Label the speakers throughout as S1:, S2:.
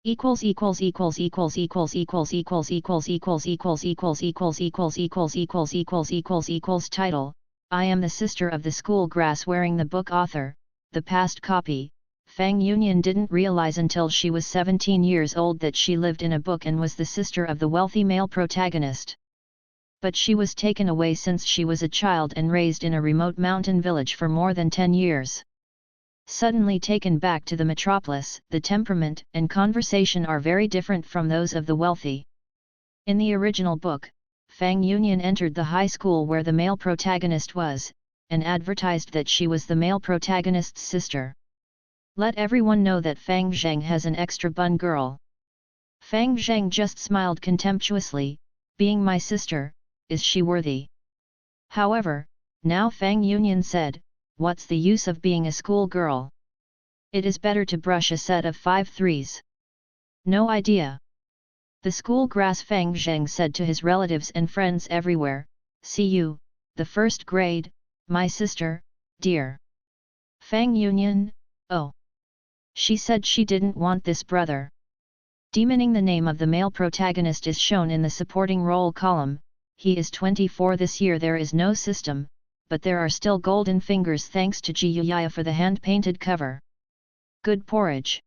S1: equals equals equals equals equals equals equals equals equals equals equals equals equals equals equals equals equals equals title. I am the sister of the school grass wearing the book author. The past copy. Fang Yunian didn't realize until she was 17 years old that she lived in a book and was the sister of the wealthy male protagonist. But she was taken away since she was a child and raised in a remote mountain village for more than 10 years. Suddenly taken back to the metropolis, the temperament and conversation are very different from those of the wealthy. In the original book, Fang Yunian entered the high school where the male protagonist was, and advertised that she was the male protagonist's sister. Let everyone know that Fang Zheng has an extra bun girl. Fang Zheng just smiled contemptuously, being my sister, is she worthy? However, now Fang Yunian said, what's the use of being a school girl? It is better to brush a set of 5 threes. No idea. The school grass Fang Zheng said to his relatives and friends everywhere, see you, the first grade, my sister, dear. Fang Yunian, oh. She said she didn't want this brother. Demoning the name of the male protagonist is shown in the supporting role column. He is 24 this year. There is no system, but there are still golden fingers thanks to Ji Yaya for the hand-painted cover. Good porridge.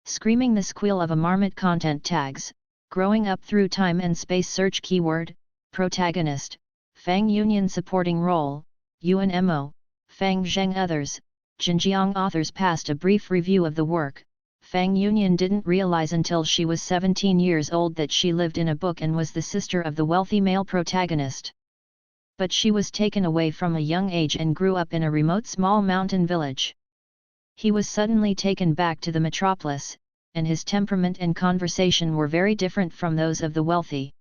S1: Screaming the squeal of a marmot content tags, growing up through time and space search keyword, protagonist, Fang Yunian supporting role, Yuan Mo, Fang Zheng others. Jinjiang authors passed a brief review of the work. Fang Yunian didn't realize until she was 17 years old that she lived in a book and was the sister of the wealthy male protagonist. But she was taken away from a young age and grew up in a remote small mountain village. He was suddenly taken back to the metropolis, and his temperament and conversation were very different from those of the wealthy.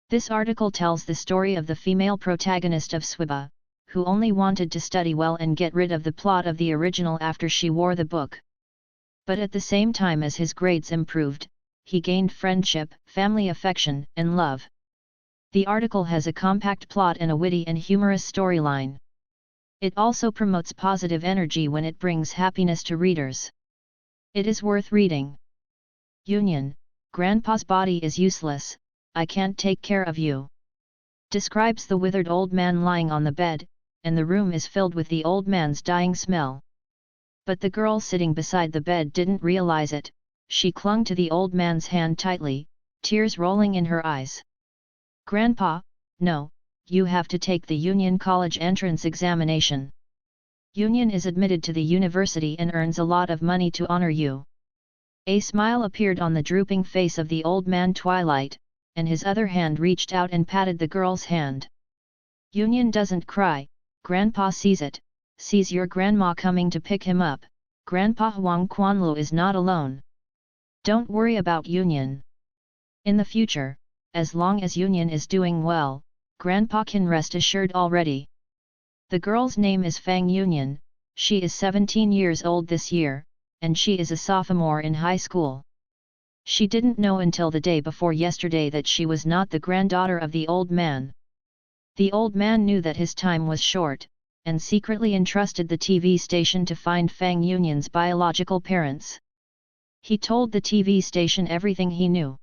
S1: This article tells the story of the female protagonist of Swiba, who only wanted to study well and get rid of the plot of the original after she wore the book. But at the same time as his grades improved, he gained friendship, family affection, and love. The article has a compact plot and a witty and humorous storyline. It also promotes positive energy when it brings happiness to readers. It is worth reading. Union, Grandpa's body is useless, I can't take care of you. Describes the withered old man lying on the bed, and the room is filled with the old man's dying smell. But the girl sitting beside the bed didn't realize it. She clung to the old man's hand tightly, tears rolling in her eyes. Grandpa, no, you have to take the Union College entrance examination. Union is admitted to the university and earns a lot of money to honor you. A smile appeared on the drooping face of the old man Twilight, and his other hand reached out and patted the girl's hand. Union doesn't cry. Grandpa sees it, sees your grandma coming to pick him up. Grandpa Huang Quanlu is not alone. Don't worry about Union. In the future, as long as Union is doing well, Grandpa can rest assured already. The girl's name is Fang Yunian, she is 17 years old this year, and she is a sophomore in high school. She didn't know until the day before yesterday that she was not the granddaughter of the old man. The old man knew that his time was short, and secretly entrusted the TV station to find Fang Yunyan's biological parents. He told the TV station everything he knew,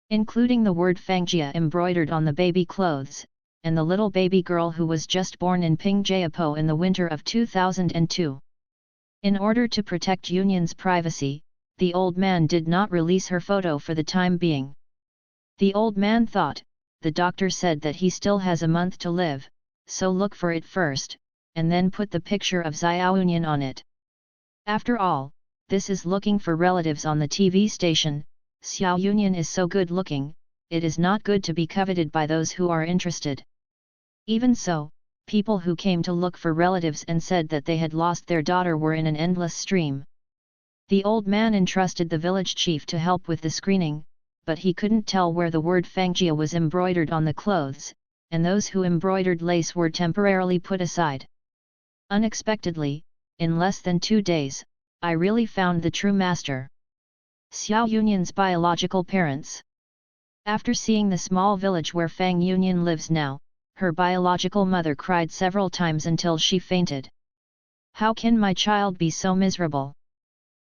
S1: including the word Fangjia embroidered on the baby clothes, and the little baby girl who was just born in Pingjiapo in the winter of 2002. In order to protect Yunyan's privacy, the old man did not release her photo for the time being. The old man thought, the doctor said that he still has a month to live, so look for it first, and then put the picture of Xiao Yunyan on it. After all, this is looking for relatives on the TV station. Xiao Yunyan is so good looking, it is not good to be coveted by those who are interested. Even so, people who came to look for relatives and said that they had lost their daughter were in an endless stream. The old man entrusted the village chief to help with the screening, but he couldn't tell where the word Fangjia was embroidered on the clothes, and those who embroidered lace were temporarily put aside. Unexpectedly, in less than 2 days, I really found the true master. Xiao Yunyan's biological parents. After seeing the small village where Fang Yunyan lives now, her biological mother cried several times until she fainted. How can my child be so miserable?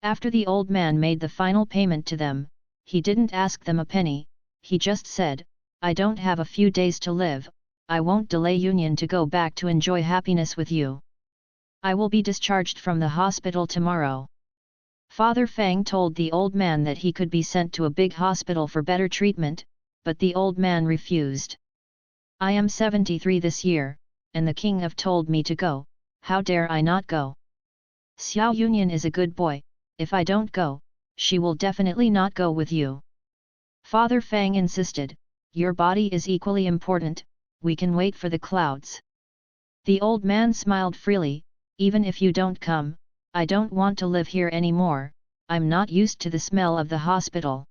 S1: After the old man made the final payment to them, he didn't ask them a penny, he just said, "I don't have a few days to live, I won't delay Union to go back to enjoy happiness with you. I will be discharged from the hospital tomorrow." Father Fang told the old man that he could be sent to a big hospital for better treatment, but the old man refused. "I am 73 this year, and the king have told me to go, how dare I not go? Xiao Union is a good boy, if I don't go, she will definitely not go with you." Father Fang insisted, "Your body is equally important, we can wait for the clouds." The old man smiled freely, "Even if you don't come, I don't want to live here anymore, I'm not used to the smell of the hospital.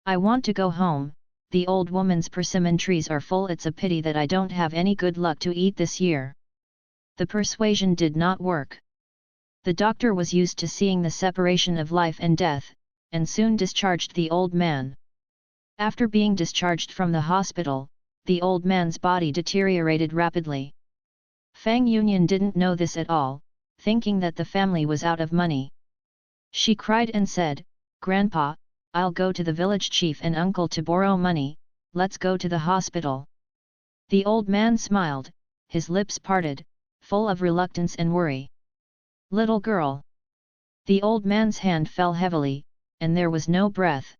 S1: I want to go home, the old woman's persimmon trees are full, it's a pity that I don't have any good luck to eat this year." The persuasion did not work. The doctor was used to seeing the separation of life and death, and soon discharged the old man. After being discharged from the hospital, the old man's body deteriorated rapidly. Fang Union didn't know this at all, thinking that the family was out of money. She cried and said, "Grandpa, I'll go to the village chief and uncle to borrow money, let's go to the hospital." The old man smiled, his lips parted, full of reluctance and worry. "Little girl." The old man's hand fell heavily, and there was no breath.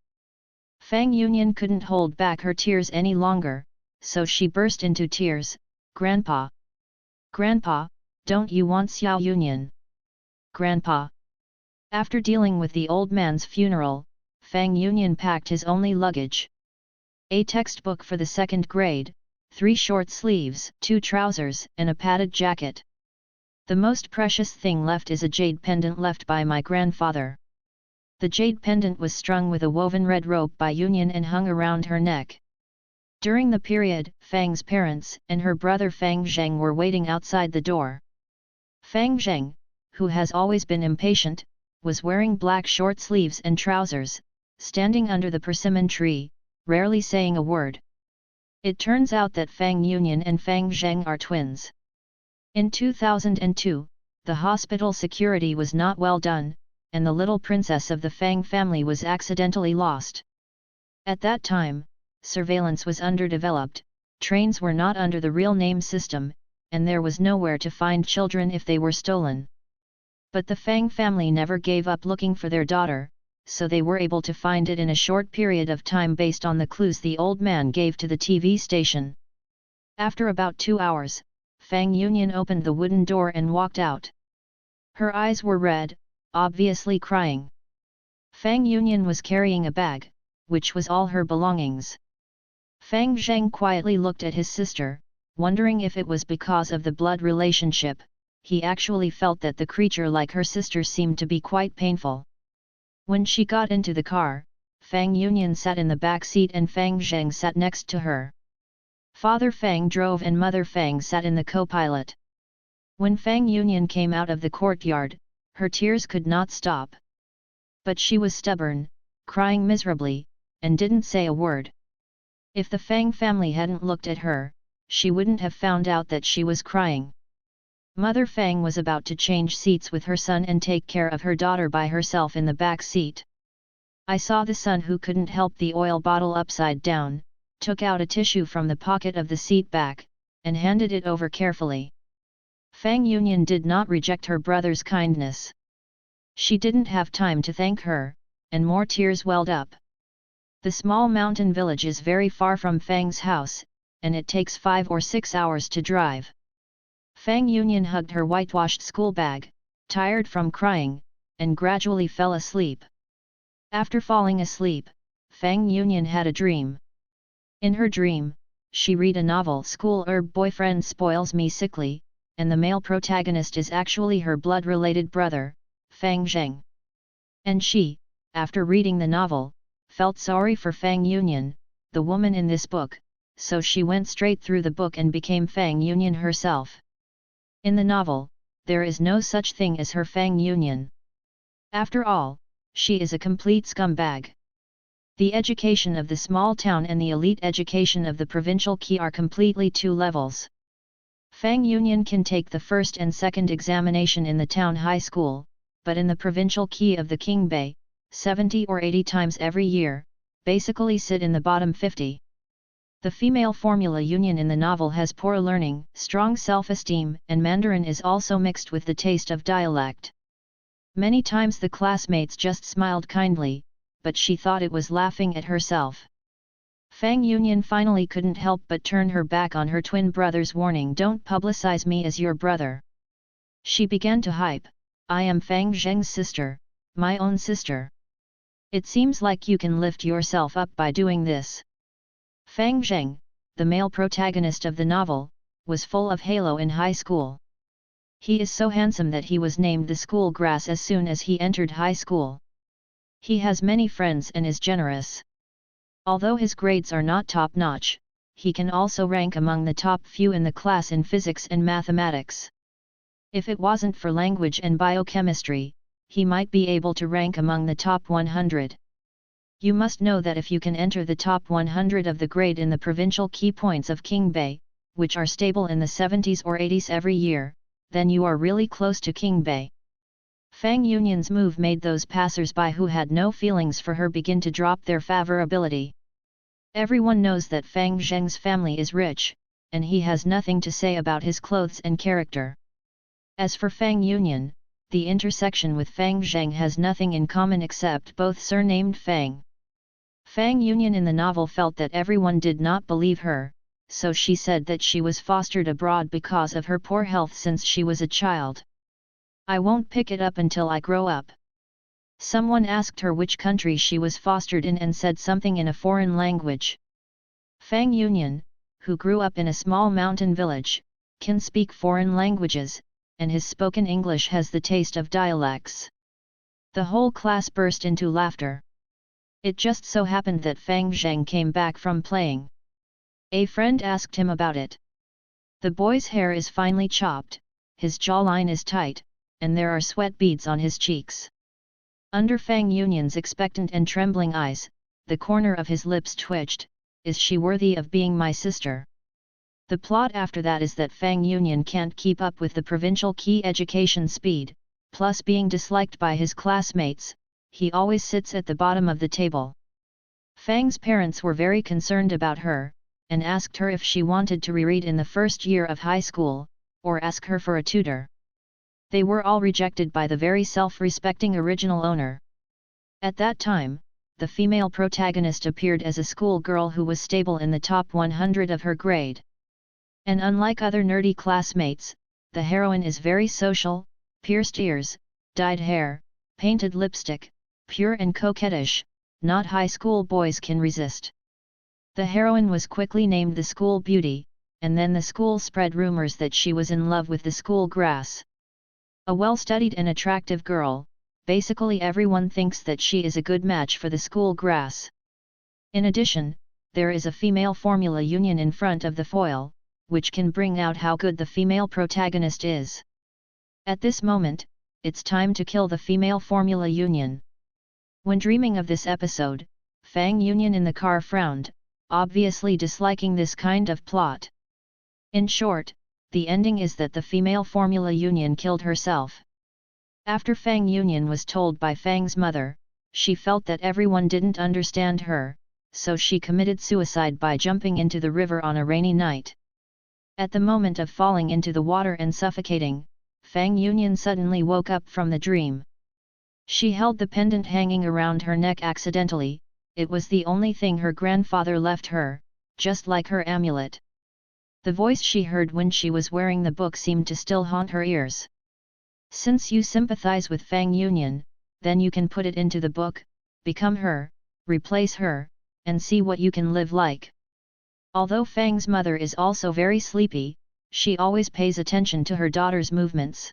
S1: Fang Union couldn't hold back her tears any longer, so she burst into tears. "Grandpa! Grandpa, don't you want Xiao Union? Grandpa!" After dealing with the old man's funeral, Fang Union packed his only luggage. A textbook for the 2nd grade, 3 short sleeves, 2 trousers, and a padded jacket. "The most precious thing left is a jade pendant left by my grandfather." The jade pendant was strung with a woven red rope by Union and hung around her neck. During the period, Fang's parents and her brother Fang Zheng were waiting outside the door. Fang Zheng, who has always been impatient, was wearing black short sleeves and trousers, standing under the persimmon tree, rarely saying a word. It turns out that Fang Union and Fang Zheng are twins. In 2002, the hospital security was not well done, and the little princess of the Fang family was accidentally lost. At that time, surveillance was underdeveloped, trains were not under the real name system, and there was nowhere to find children if they were stolen. But the Fang family never gave up looking for their daughter, so they were able to find it in a short period of time based on the clues the old man gave to the TV station. After about 2 hours, Fang Union opened the wooden door and walked out. Her eyes were red, obviously crying. Fang Union was carrying a bag, which was all her belongings. Fang Zheng quietly looked at his sister, wondering if it was because of the blood relationship. He actually felt that the creature like her sister seemed to be quite painful. When she got into the car, Fang Union sat in the back seat and Fang Zheng sat next to her. Father Fang drove and Mother Fang sat in the co-pilot. When Fang Union came out of the courtyard, her tears could not stop. But she was stubborn, crying miserably, and didn't say a word. If the Fang family hadn't looked at her, she wouldn't have found out that she was crying. Mother Fang was about to change seats with her son and take care of her daughter by herself in the back seat. I saw the son, who couldn't help the oil bottle upside down, took out a tissue from the pocket of the seat back, and handed it over carefully. Fang Union did not reject her brother's kindness. She didn't have time to thank her, and more tears welled up. The small mountain village is very far from Fang's house, and it takes 5 or 6 hours to drive. Fang Union hugged her whitewashed school bag, tired from crying, and gradually fell asleep. After falling asleep, Fang Union had a dream. In her dream, she read a novel, School Herb Boyfriend Spoils Me Sickly, and the male protagonist is actually her blood-related brother, Fang Zheng. And she, after reading the novel, felt sorry for Fang Union, the woman in this book, so she went straight through the book and became Fang Union herself. In the novel, there is no such thing as her Fang Union. After all, she is a complete scumbag. The education of the small town and the elite education of the provincial key are completely 2 levels. Fang Union can take the first and second examination in the town high school, but in the provincial key of the Qingbei, 70 or 80 times every year, basically sit in the bottom 50. The female formula union in the novel has poor learning, strong self-esteem, and Mandarin is also mixed with the taste of dialect. Many times the classmates just smiled kindly, but she thought it was laughing at herself. Fang Union finally couldn't help but turn her back on her twin brother's warning, "Don't publicize me as your brother." She began to hype, "I am Fang Zheng's sister, my own sister. It seems like you can lift yourself up by doing this." Fang Zheng, the male protagonist of the novel, was full of halo in high school. He is so handsome that he was named the school grass as soon as he entered high school. He has many friends and is generous. Although his grades are not top-notch, he can also rank among the top few in the class in physics and mathematics. If it wasn't for language and biochemistry, he might be able to rank among the top 100. You must know that if you can enter the top 100 of the grade in the provincial key points of Qingbei, which are stable in the 70s or 80s every year, then you are really close to Qingbei. Fang Yunyan's move made those passers-by who had no feelings for her begin to drop their favorability. Everyone knows that Fang Zheng's family is rich, and he has nothing to say about his clothes and character. As for Fang Yunyan, the intersection with Fang Zheng has nothing in common except both surnamed Fang. Fang Yunyan in the novel felt that everyone did not believe her, so she said that she was fostered abroad because of her poor health since she was a child. "I won't pick it up until I grow up." Someone asked her which country she was fostered in and said something in a foreign language. Fang Yunyan, who grew up in a small mountain village, can speak foreign languages, and his spoken English has the taste of dialects. The whole class burst into laughter. It just so happened that Fang Zheng came back from playing. A friend asked him about it. The boy's hair is finely chopped, his jawline is tight, and there are sweat beads on his cheeks. Under Fang Yunyan's expectant and trembling eyes, the corner of his lips twitched. "Is she worthy of being my sister?" The plot after that is that Fang Yunyan can't keep up with the provincial key education speed, plus being disliked by his classmates, he always sits at the bottom of the table. Fang's parents were very concerned about her, and asked her if she wanted to reread in the first year of high school, or ask her for a tutor. They were all rejected by the very self-respecting original owner. At that time, the female protagonist appeared as a schoolgirl who was stable in the top 100 of her grade. And unlike other nerdy classmates, the heroine is very social, pierced ears, dyed hair, painted lipstick, pure and coquettish, not high school boys can resist. The heroine was quickly named the school beauty, and then the school spread rumors that she was in love with the school grass. A well-studied and attractive girl, basically everyone thinks that she is a good match for the school grass. In addition, there is a female formula union in front of the foil, which can bring out how good the female protagonist is. At this moment, it's time to kill the female formula union. When dreaming of this episode, Fang Yunyan in the car frowned, obviously disliking this kind of plot. In short, the ending is that the female formula union killed herself. After Fang Yunyan was told by Fang's mother, she felt that everyone didn't understand her, so she committed suicide by jumping into the river on a rainy night. At the moment of falling into the water and suffocating, Fang Yunyan suddenly woke up from the dream. She held the pendant hanging around her neck accidentally. It was the only thing her grandfather left her, just like her amulet. The voice she heard when she was wearing the book seemed to still haunt her ears. "Since you sympathize with Fang Yunyan, then you can put it into the book, become her, replace her, and see what you can live like." Although Fang's mother is also very sleepy, she always pays attention to her daughter's movements.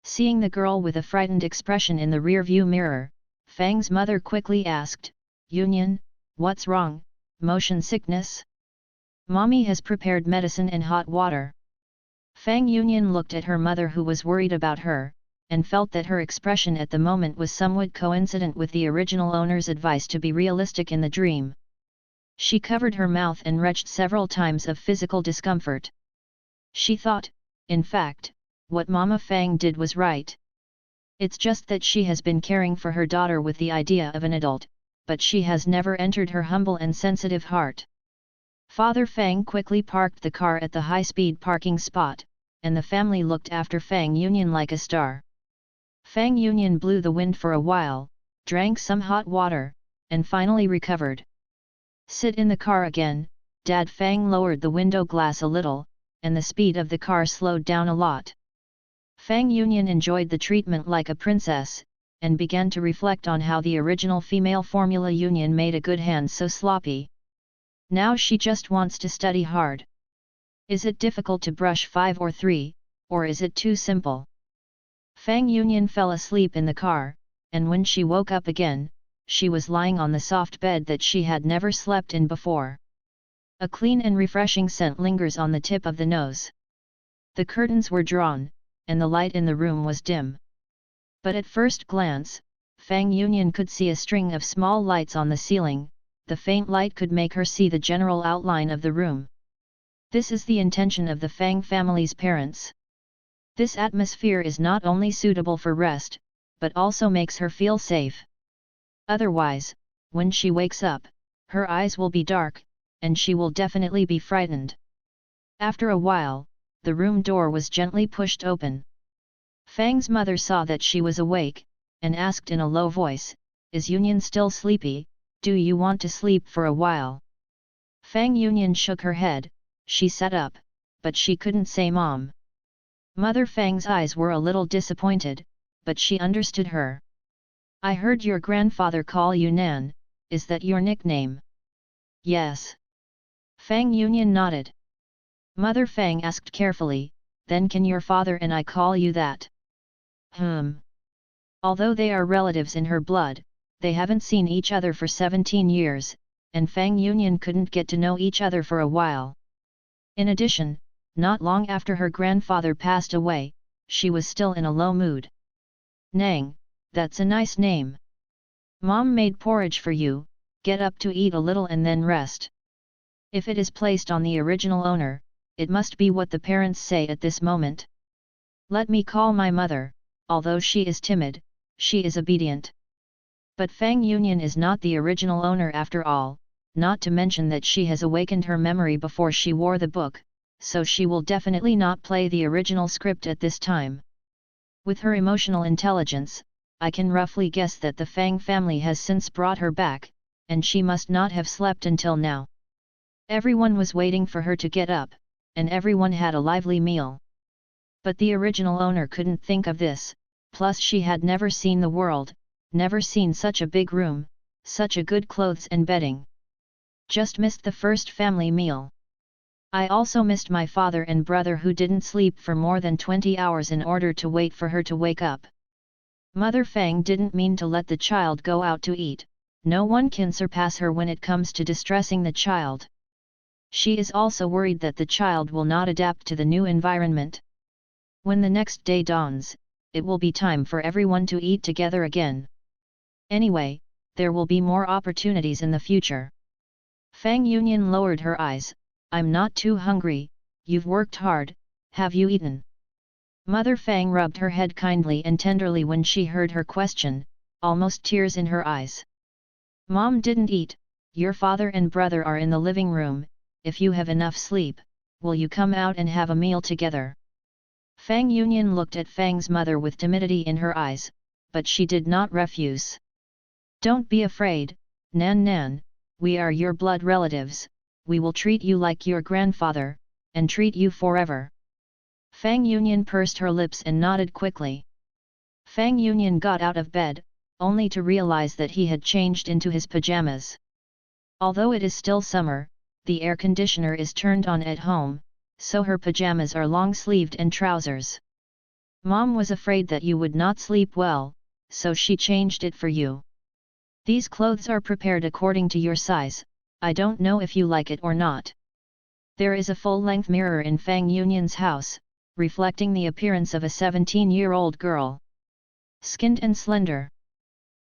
S1: Seeing the girl with a frightened expression in the rear-view mirror, Fang's mother quickly asked, "Yunyan, what's wrong, motion sickness?" "Mommy has prepared medicine and hot water." Fang Yunyan looked at her mother who was worried about her, and felt that her expression at the moment was somewhat coincident with the original owner's advice to be realistic in the dream. She covered her mouth and retched several times of physical discomfort. She thought, in fact, what Mama Fang did was right. It's just that she has been caring for her daughter with the idea of an adult, but she has never entered her humble and sensitive heart. Father Fang quickly parked the car at the high-speed parking spot, and the family looked after Fang Union like a star. Fang Union blew the wind for a while, drank some hot water, and finally recovered. Sit in the car again, Dad Fang lowered the window glass a little, and the speed of the car slowed down a lot. Fang Union enjoyed the treatment like a princess, and began to reflect on how the original female formula union made a good hand so sloppy. Now she just wants to study hard. Is it difficult to brush 5 or 3, or is it too simple? Fang Union fell asleep in the car, and when she woke up again, she was lying on the soft bed that she had never slept in before. A clean and refreshing scent lingers on the tip of the nose. The curtains were drawn, and the light in the room was dim. But at first glance, Fang Union could see a string of small lights on the ceiling. The faint light could make her see the general outline of the room. This is the intention of the Fang family's parents. This atmosphere is not only suitable for rest, but also makes her feel safe. Otherwise, when she wakes up, her eyes will be dark, and she will definitely be frightened. After a while, the room door was gently pushed open. Fang's mother saw that she was awake, and asked in a low voice, "Is Union still sleepy? Do you want to sleep for a while?" Fang Union shook her head. She sat up, but she couldn't say Mom. Mother Fang's eyes were a little disappointed, but she understood her. "I heard your grandfather call you Nan, is that your nickname?" "Yes." Fang Union nodded. Mother Fang asked carefully, "Then can your father and I call you that?" Although they are relatives in her blood, they haven't seen each other for 17 years, and Fang Union couldn't get to know each other for a while. In addition, not long after her grandfather passed away, she was still in a low mood. "Nang, that's a nice name. Mom made porridge for you, get up to eat a little and then rest." If it is placed on the original owner, it must be what the parents say at this moment. "Let me call my mother," although she is timid, she is obedient. But Fang Union is not the original owner after all, not to mention that she has awakened her memory before she wore the book, so she will definitely not play the original script at this time. With her emotional intelligence, I can roughly guess that the Fang family has since brought her back, and she must not have slept until now. Everyone was waiting for her to get up, and everyone had a lively meal. But the original owner couldn't think of this, plus she had never seen the world, never seen such a big room, such a good clothes and bedding. Just missed the first family meal. I also missed my father and brother who didn't sleep for more than 20 hours in order to wait for her to wake up. Mother Fang didn't mean to let the child go out to eat, no one can surpass her when it comes to distressing the child. She is also worried that the child will not adapt to the new environment. When the next day dawns, it will be time for everyone to eat together again. Anyway, there will be more opportunities in the future. Fang Union lowered her eyes. "I'm not too hungry, you've worked hard, have you eaten?" Mother Fang rubbed her head kindly and tenderly when she heard her question, almost tears in her eyes. "Mom didn't eat, your father and brother are in the living room, if you have enough sleep, will you come out and have a meal together?" Fang Union looked at Fang's mother with timidity in her eyes, but she did not refuse. "Don't be afraid, Nan Nan, we are your blood relatives, we will treat you like your grandfather, and treat you forever." Fang Union pursed her lips and nodded quickly. Fang Union got out of bed, only to realize that he had changed into his pajamas. Although it is still summer, the air conditioner is turned on at home, so her pajamas are long-sleeved and trousers. "Mom was afraid that you would not sleep well, so she changed it for you. These clothes are prepared according to your size, I don't know if you like it or not." There is a full-length mirror in Fang Union's house, reflecting the appearance of a 17-year-old girl. Skinned and slender.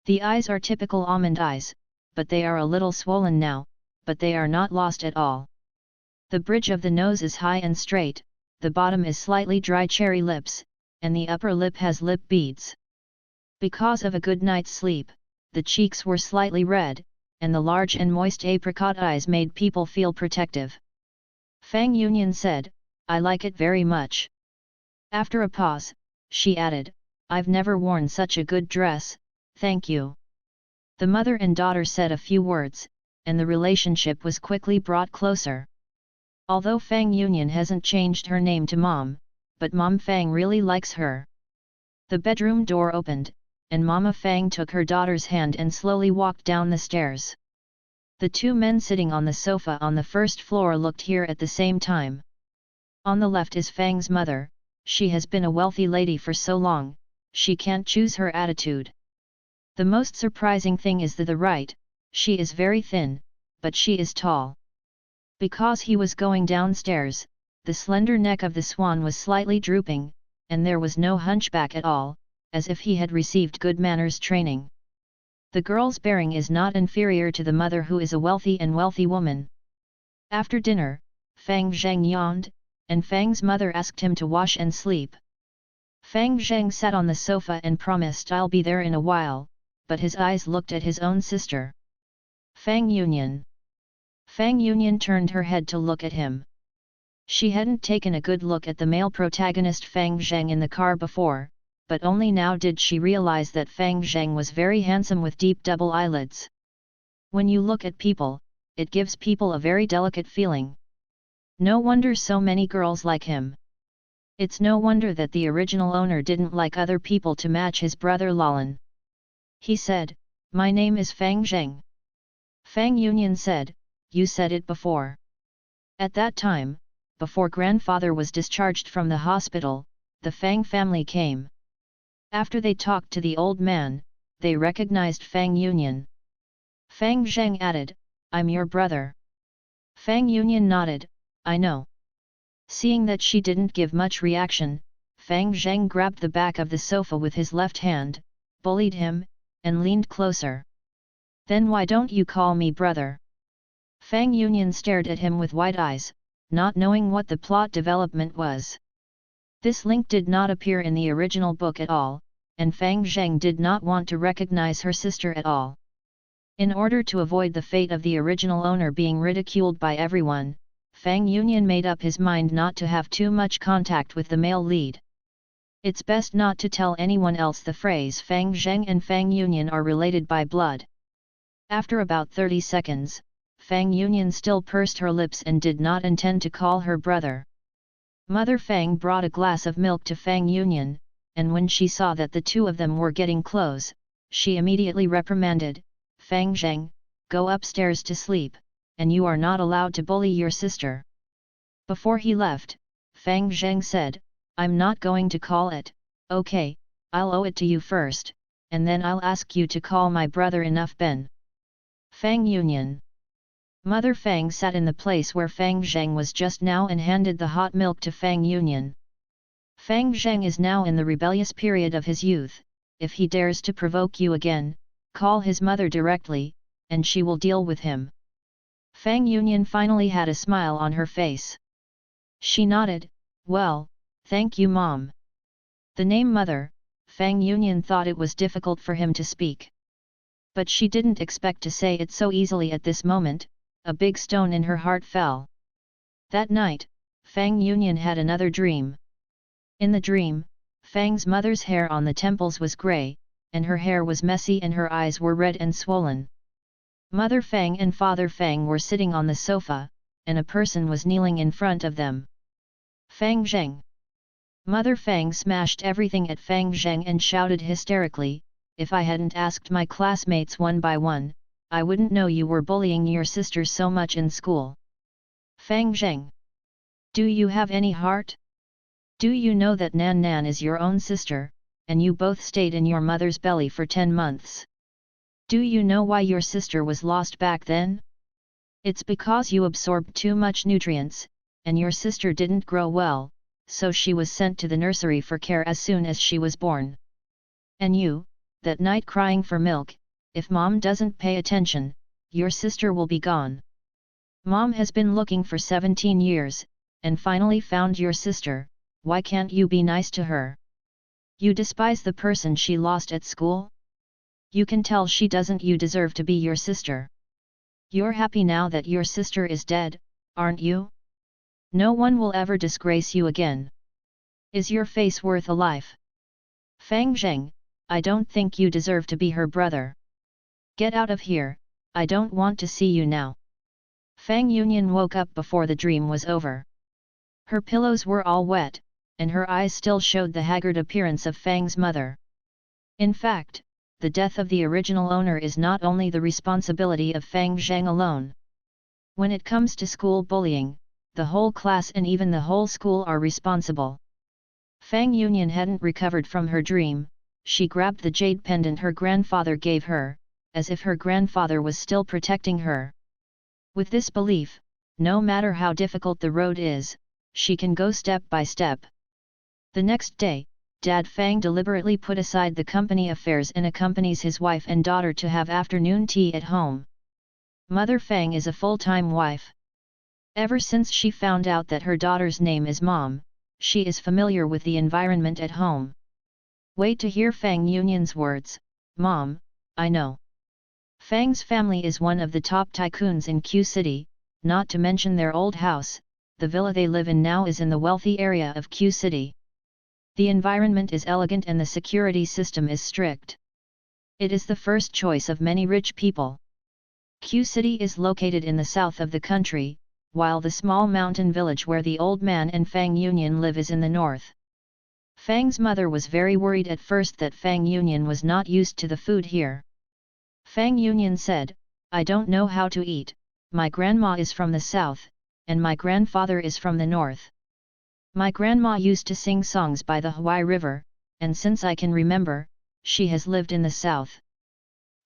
S1: The eyes are typical almond eyes, but they are a little swollen now, but they are not lost at all. The bridge of the nose is high and straight, the bottom is slightly dry cherry lips, and the upper lip has lip beads. Because of a good night's sleep, the cheeks were slightly red, and the large and moist apricot eyes made people feel protective. Fang Yunian said, "I like it very much." After a pause, she added, "I've never worn such a good dress, thank you." The mother and daughter said a few words, and the relationship was quickly brought closer. Although Fang Yunian hasn't changed her name to Mom, but Mom Fang really likes her. The bedroom door opened, and Mama Fang took her daughter's hand and slowly walked down the stairs. The two men sitting on the sofa on the first floor looked here at the same time. On the left is Fang's mother. She has been a wealthy lady for so long, she can't choose her attitude. The most surprising thing is the right, she is very thin, but she is tall. Because he was going downstairs, the slender neck of the swan was slightly drooping, and there was no hunchback at all, as if he had received good manners training. The girl's bearing is not inferior to the mother, who is a wealthy woman. After dinner, Fang Zheng yawned, and Fang's mother asked him to wash and sleep. Fang Zheng sat on the sofa and promised, "I'll be there in a while," but his eyes looked at his own sister. Fang Yunian. Fang Yunian turned her head to look at him. She hadn't taken a good look at the male protagonist Fang Zheng in the car before, but only now did she realize that Fang Zheng was very handsome with deep double eyelids. When you look at people, it gives people a very delicate feeling. No wonder so many girls like him. It's no wonder that the original owner didn't like other people to match his brother Lalan. He said, "My name is Fang Zheng." Fang Yunian said, "You said it before." At that time, before grandfather was discharged from the hospital, the Fang family came. After they talked to the old man, they recognized Fang Yunian. Fang Zheng added, "I'm your brother." Fang Yunian nodded, "I know." Seeing that she didn't give much reaction, Fang Zheng grabbed the back of the sofa with his left hand, bullied him, and leaned closer. "Then why don't you call me brother?" Fang Yunian stared at him with wide eyes, not knowing what the plot development was. This link did not appear in the original book at all, and Fang Zheng did not want to recognize her sister at all. In order to avoid the fate of the original owner being ridiculed by everyone, Fang Yunian made up his mind not to have too much contact with the male lead. It's best not to tell anyone else the phrase Fang Zheng and Fang Yunian are related by blood. After about 30 seconds, Fang Yunian still pursed her lips and did not intend to call her brother. Mother Fang brought a glass of milk to Fang Yunian, and when she saw that the two of them were getting close, she immediately reprimanded, "Fang Zheng, go upstairs to sleep, and you are not allowed to bully your sister." Before he left, Fang Zheng said, "I'm not going to call it, okay, I'll owe it to you first, and then I'll ask you to call my brother enough Ben." Fang Yunian. Mother Fang sat in the place where Fang Zheng was just now and handed the hot milk to Fang Yunian. Fang Zheng is now in the rebellious period of his youth. If he dares to provoke you again, call his mother directly, and she will deal with him. Fang Yunian finally had a smile on her face. She nodded, "Well, thank you Mom." The name Mother, Fang Yunian thought it was difficult for him to speak. But she didn't expect to say it so easily at this moment. A big stone in her heart fell. That night, Fang Yunian had another dream. In the dream, Fang's mother's hair on the temples was grey, and her hair was messy and her eyes were red and swollen. Mother Fang and Father Fang were sitting on the sofa, and a person was kneeling in front of them. "Fang Zheng." Mother Fang smashed everything at Fang Zheng and shouted hysterically, "If I hadn't asked my classmates one by one, I wouldn't know you were bullying your sister so much in school. Fang Zheng. Do you have any heart? Do you know that Nan Nan is your own sister, and you both stayed in your mother's belly for 10 months? Do you know why your sister was lost back then? It's because you absorbed too much nutrients, and your sister didn't grow well, so she was sent to the nursery for care as soon as she was born. And you, that night crying for milk, if Mom doesn't pay attention, your sister will be gone. Mom has been looking for 17 years, and finally found your sister. Why can't you be nice to her? You despise the person she lost at school? You can tell she doesn't. You deserve to be your sister. You're happy now that your sister is dead, aren't you? No one will ever disgrace you again. Is your face worth a life? Fang Zheng, I don't think you deserve to be her brother. Get out of here, I don't want to see you now. Fang Yunyan woke up before the dream was over. Her pillows were all wet, and her eyes still showed the haggard appearance of Fang's mother. In fact, the death of the original owner is not only the responsibility of Fang Zheng alone. When it comes to school bullying, the whole class and even the whole school are responsible. Fang Yunyan hadn't recovered from her dream. She grabbed the jade pendant her grandfather gave her, as if her grandfather was still protecting her. With this belief, no matter how difficult the road is, she can go step by step. The next day, Dad Fang deliberately put aside the company affairs and accompanies his wife and daughter to have afternoon tea at home. Mother Fang is a full-time wife. Ever since she found out that her daughter's name is Mom, she is familiar with the environment at home. Wait to hear Fang Yunyan's words, Mom, I know. Fang's family is one of the top tycoons in Q City, not to mention their old house. The villa they live in now is in the wealthy area of Q City. The environment is elegant and the security system is strict. It is the first choice of many rich people. Q City is located in the south of the country, while the small mountain village where the old man and Fang Yunyan live is in the north. Fang's mother was very worried at first that Fang Yunyan was not used to the food here. Fang Yunyan said, I don't know how to eat, my grandma is from the south, and my grandfather is from the north. My grandma used to sing songs by the Huai River, and since I can remember, she has lived in the south.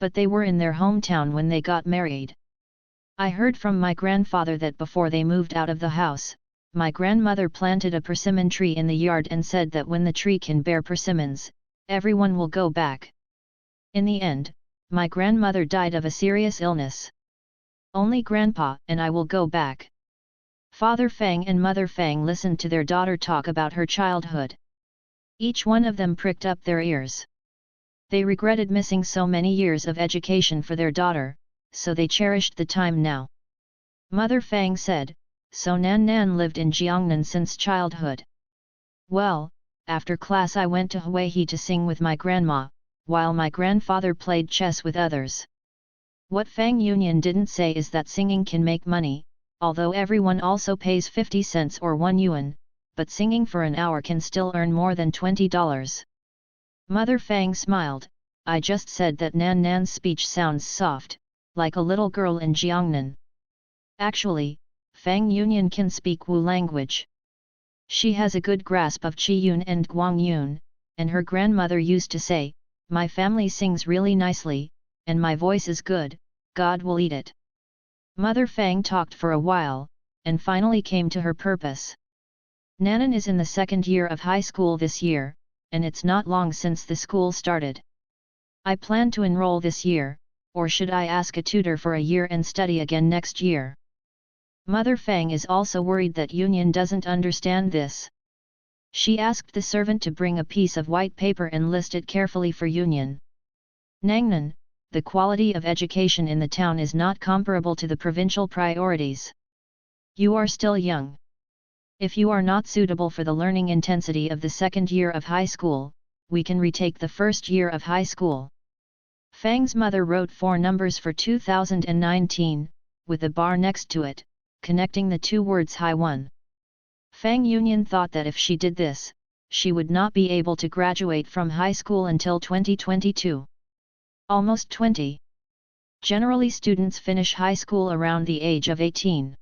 S1: But they were in their hometown when they got married. I heard from my grandfather that before they moved out of the house, my grandmother planted a persimmon tree in the yard and said that when the tree can bear persimmons, everyone will go back. In the end, my grandmother died of a serious illness. Only Grandpa and I will go back. Father Fang and Mother Fang listened to their daughter talk about her childhood. Each one of them pricked up their ears. They regretted missing so many years of education for their daughter, so they cherished the time now. Mother Fang said, so Nan Nan lived in Jiangnan since childhood. Well, after class I went to Huaihe to sing with my grandma, while my grandfather played chess with others. What Fang Yunyan didn't say is that singing can make money, although everyone also pays 50 cents or 1 yuan, but singing for an hour can still earn more than $20. Mother Fang smiled, I just said that Nan Nan's speech sounds soft, like a little girl in Jiangnan. Actually, Fang Yunyan can speak Wu language. She has a good grasp of Qiyun and Guangyun, and her grandmother used to say, my family sings really nicely, and my voice is good, God will eat it. Mother Fang talked for a while, and finally came to her purpose. Nanan is in the second year of high school this year, and it's not long since the school started. I plan to enroll this year, or should I ask a tutor for a year and study again next year? Mother Fang is also worried that Yunyan doesn't understand this. She asked the servant to bring a piece of white paper and list it carefully for Yunyan. Nangnan, the quality of education in the town is not comparable to the provincial priorities. You are still young. If you are not suitable for the learning intensity of the second year of high school, we can retake the first year of high school. Fang's mother wrote 4 numbers for 2019, with a bar next to it, connecting the two words High 1. Fang Yunyan thought that if she did this, she would not be able to graduate from high school until 2022. Almost 20. Generally students finish high school around the age of 18.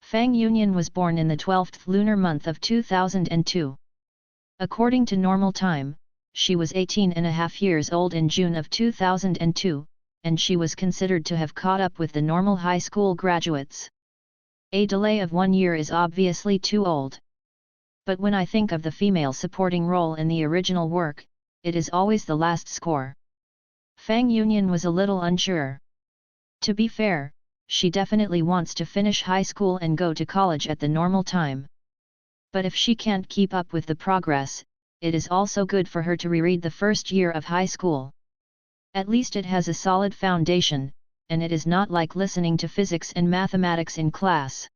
S1: Fang Yunyan was born in the 12th lunar month of 2002. According to normal time, she was 18.5 years old in June of 2002, and she was considered to have caught up with the normal high school graduates. A delay of 1 year is obviously too old. But when I think of the female supporting role in the original work, it is always the last score. Fang Yunyan was a little unsure. To be fair, she definitely wants to finish high school and go to college at the normal time. But if she can't keep up with the progress, it is also good for her to reread the first year of high school. At least it has a solid foundation, and it is not like listening to physics and mathematics in class.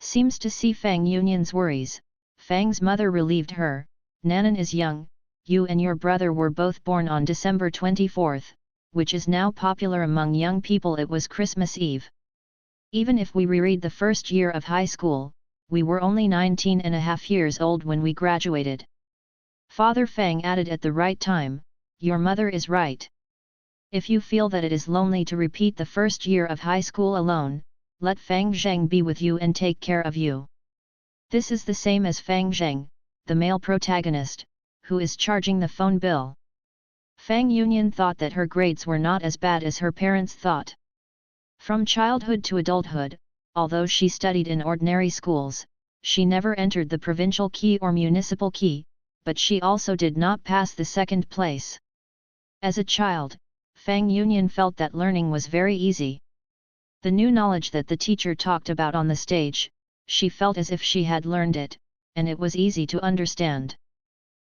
S1: Seems to see Fang Yunyan's worries, Fang's mother relieved her. Nanan is young, you and your brother were both born on December 24th, which is now popular among young people. It was Christmas Eve. Even if we reread the first year of high school, we were only 19.5 years old when we graduated. Father Fang added at the right time, your mother is right. If you feel that it is lonely to repeat the first year of high school alone, let Fang Zheng be with you and take care of you. This is the same as Fang Zheng, the male protagonist, who is charging the phone bill. Fang Yunyan thought that her grades were not as bad as her parents thought. From childhood to adulthood, although she studied in ordinary schools, she never entered the provincial key or municipal key, but she also did not pass the second place. As a child, Fang Yunyan felt that learning was very easy. The new knowledge that the teacher talked about on the stage, she felt as if she had learned it, and it was easy to understand.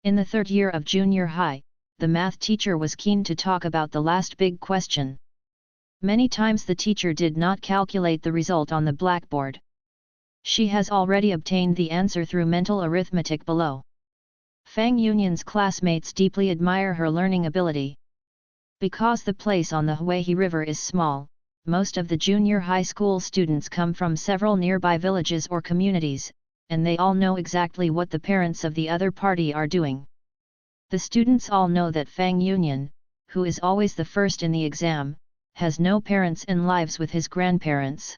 S1: In the third year of junior high, the math teacher was keen to talk about the last big question. Many times the teacher did not calculate the result on the blackboard. She has already obtained the answer through mental arithmetic below. Fang Yunyan's classmates deeply admire her learning ability. Because the place on the Huihe River is small, most of the junior high school students come from several nearby villages or communities, and they all know exactly what the parents of the other party are doing. The students all know that Fang Yunyan, who is always the first in the exam, has no parents and lives with his grandparents.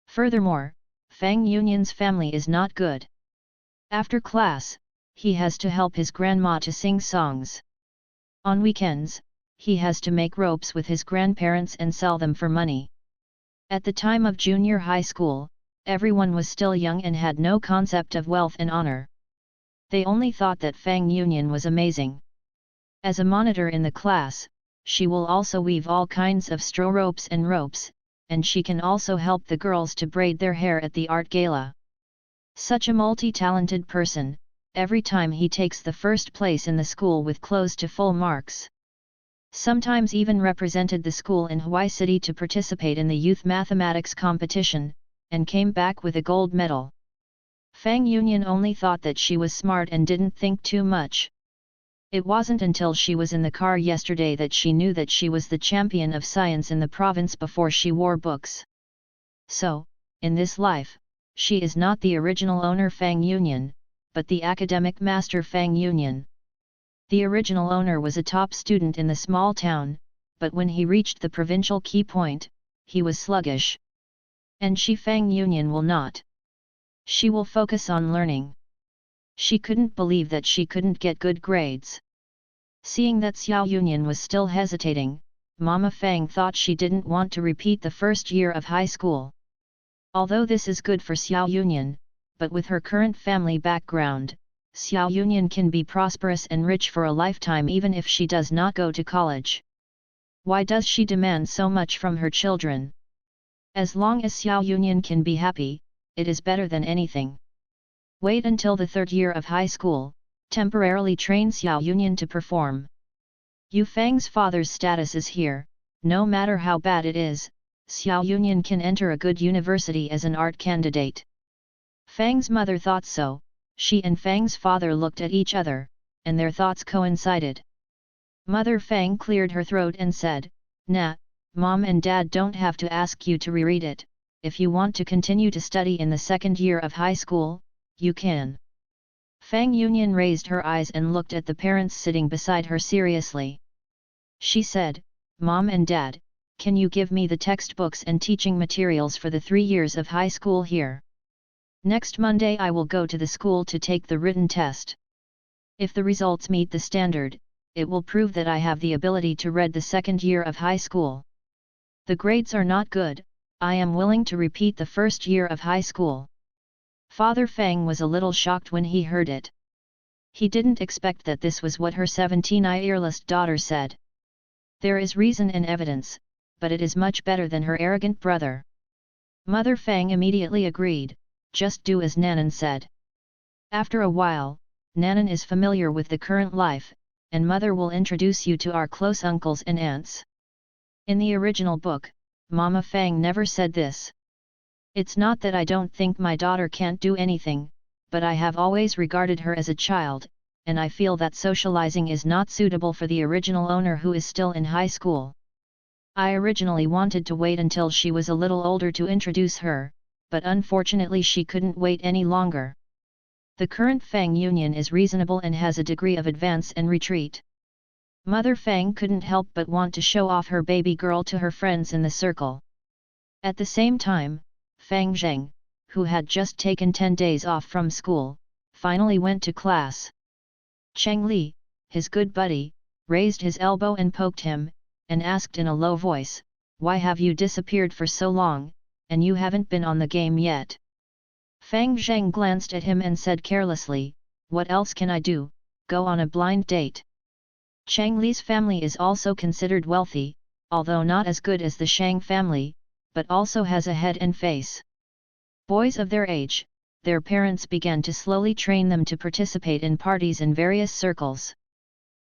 S1: Furthermore, Fang Yunyan's family is not good. After class, he has to help his grandma to sing songs. On weekends, he has to make ropes with his grandparents and sell them for money. At the time of junior high school, everyone was still young and had no concept of wealth and honor. They only thought that Fang Yunyan was amazing. As a monitor in the class, she will also weave all kinds of straw ropes, and she can also help the girls to braid their hair at the art gala. Such a multi-talented person, every time he takes the first place in the school with close to full marks. Sometimes even represented the school in Hawaii City to participate in the youth mathematics competition, and came back with a gold medal. Fang Yunyan only thought that she was smart and didn't think too much. It wasn't until she was in the car yesterday that she knew that she was the champion of science in the province before she wore books. So, in this life, she is not the original owner Fang Yunyan, but the academic master Fang Yunyan. The original owner was a top student in the small town, but when he reached the provincial key point, he was sluggish. And she Fang Yunyan will not. She will focus on learning. She couldn't believe that she couldn't get good grades. Seeing that Xiao Yunyan was still hesitating, Mama Fang thought she didn't want to repeat the first year of high school. Although this is good for Xiao Yunyan, but with her current family background, Xiao Yunyan can be prosperous and rich for a lifetime even if she does not go to college. Why does she demand so much from her children? As long as Xiao Yunyan can be happy, it is better than anything. Wait until the third year of high school, temporarily train Xiao Yunyan to perform. Yu Fang's father's status is here, no matter how bad it is, Xiao Yunyan can enter a good university as an art candidate. Fang's mother thought so. She and Fang's father looked at each other, and their thoughts coincided. Mother Fang cleared her throat and said, "Nah, Mom and Dad don't have to ask you to reread it. If you want to continue to study in the second year of high school, you can." Fang Yunyan raised her eyes and looked at the parents sitting beside her seriously. She said, "Mom and Dad, can you give me the textbooks and teaching materials for the 3 years of high school here? Next Monday I will go to the school to take the written test. If the results meet the standard, it will prove that I have the ability to read the second year of high school. The grades are not good, I am willing to repeat the first year of high school." Father Fang was a little shocked when he heard it. He didn't expect that this was what her 17-year-old daughter said. There is reason and evidence, but it is much better than her arrogant brother. Mother Fang immediately agreed, "Just do as Nanan said." After a while, Nanan is familiar with the current life, and mother will introduce you to our close uncles and aunts. In the original book, Mama Fang never said this. It's not that I don't think my daughter can't do anything, but I have always regarded her as a child, and I feel that socializing is not suitable for the original owner who is still in high school. I originally wanted to wait until she was a little older to introduce her, but unfortunately she couldn't wait any longer. The current Fang union is reasonable and has a degree of advance and retreat. Mother Fang couldn't help but want to show off her baby girl to her friends in the circle. At the same time, Fang Zheng, who had just taken 10 days off from school, finally went to class. Cheng Li, his good buddy, raised his elbow and poked him, and asked in a low voice, "Why have you disappeared for so long, and you haven't been on the game yet?" Fang Zheng glanced at him and said carelessly, "What else can I do, go on a blind date?" Cheng Li's family is also considered wealthy, although not as good as the Shang family, but also has a head and face. Boys of their age, their parents began to slowly train them to participate in parties in various circles.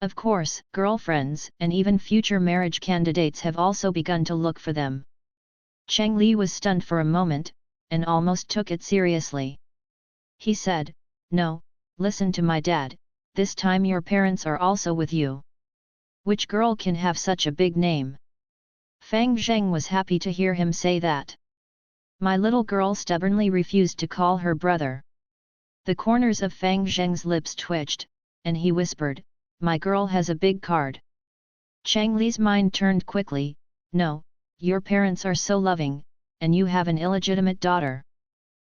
S1: Of course, girlfriends and even future marriage candidates have also begun to look for them. Cheng Li was stunned for a moment, and almost took it seriously. He said, "No, listen to my dad, this time your parents are also with you. Which girl can have such a big name?" Fang Zheng was happy to hear him say that. My little girl stubbornly refused to call her brother. The corners of Fang Zheng's lips twitched, and he whispered, "My girl has a big card." Cheng Li's mind turned quickly, "No, your parents are so loving, and you have an illegitimate daughter."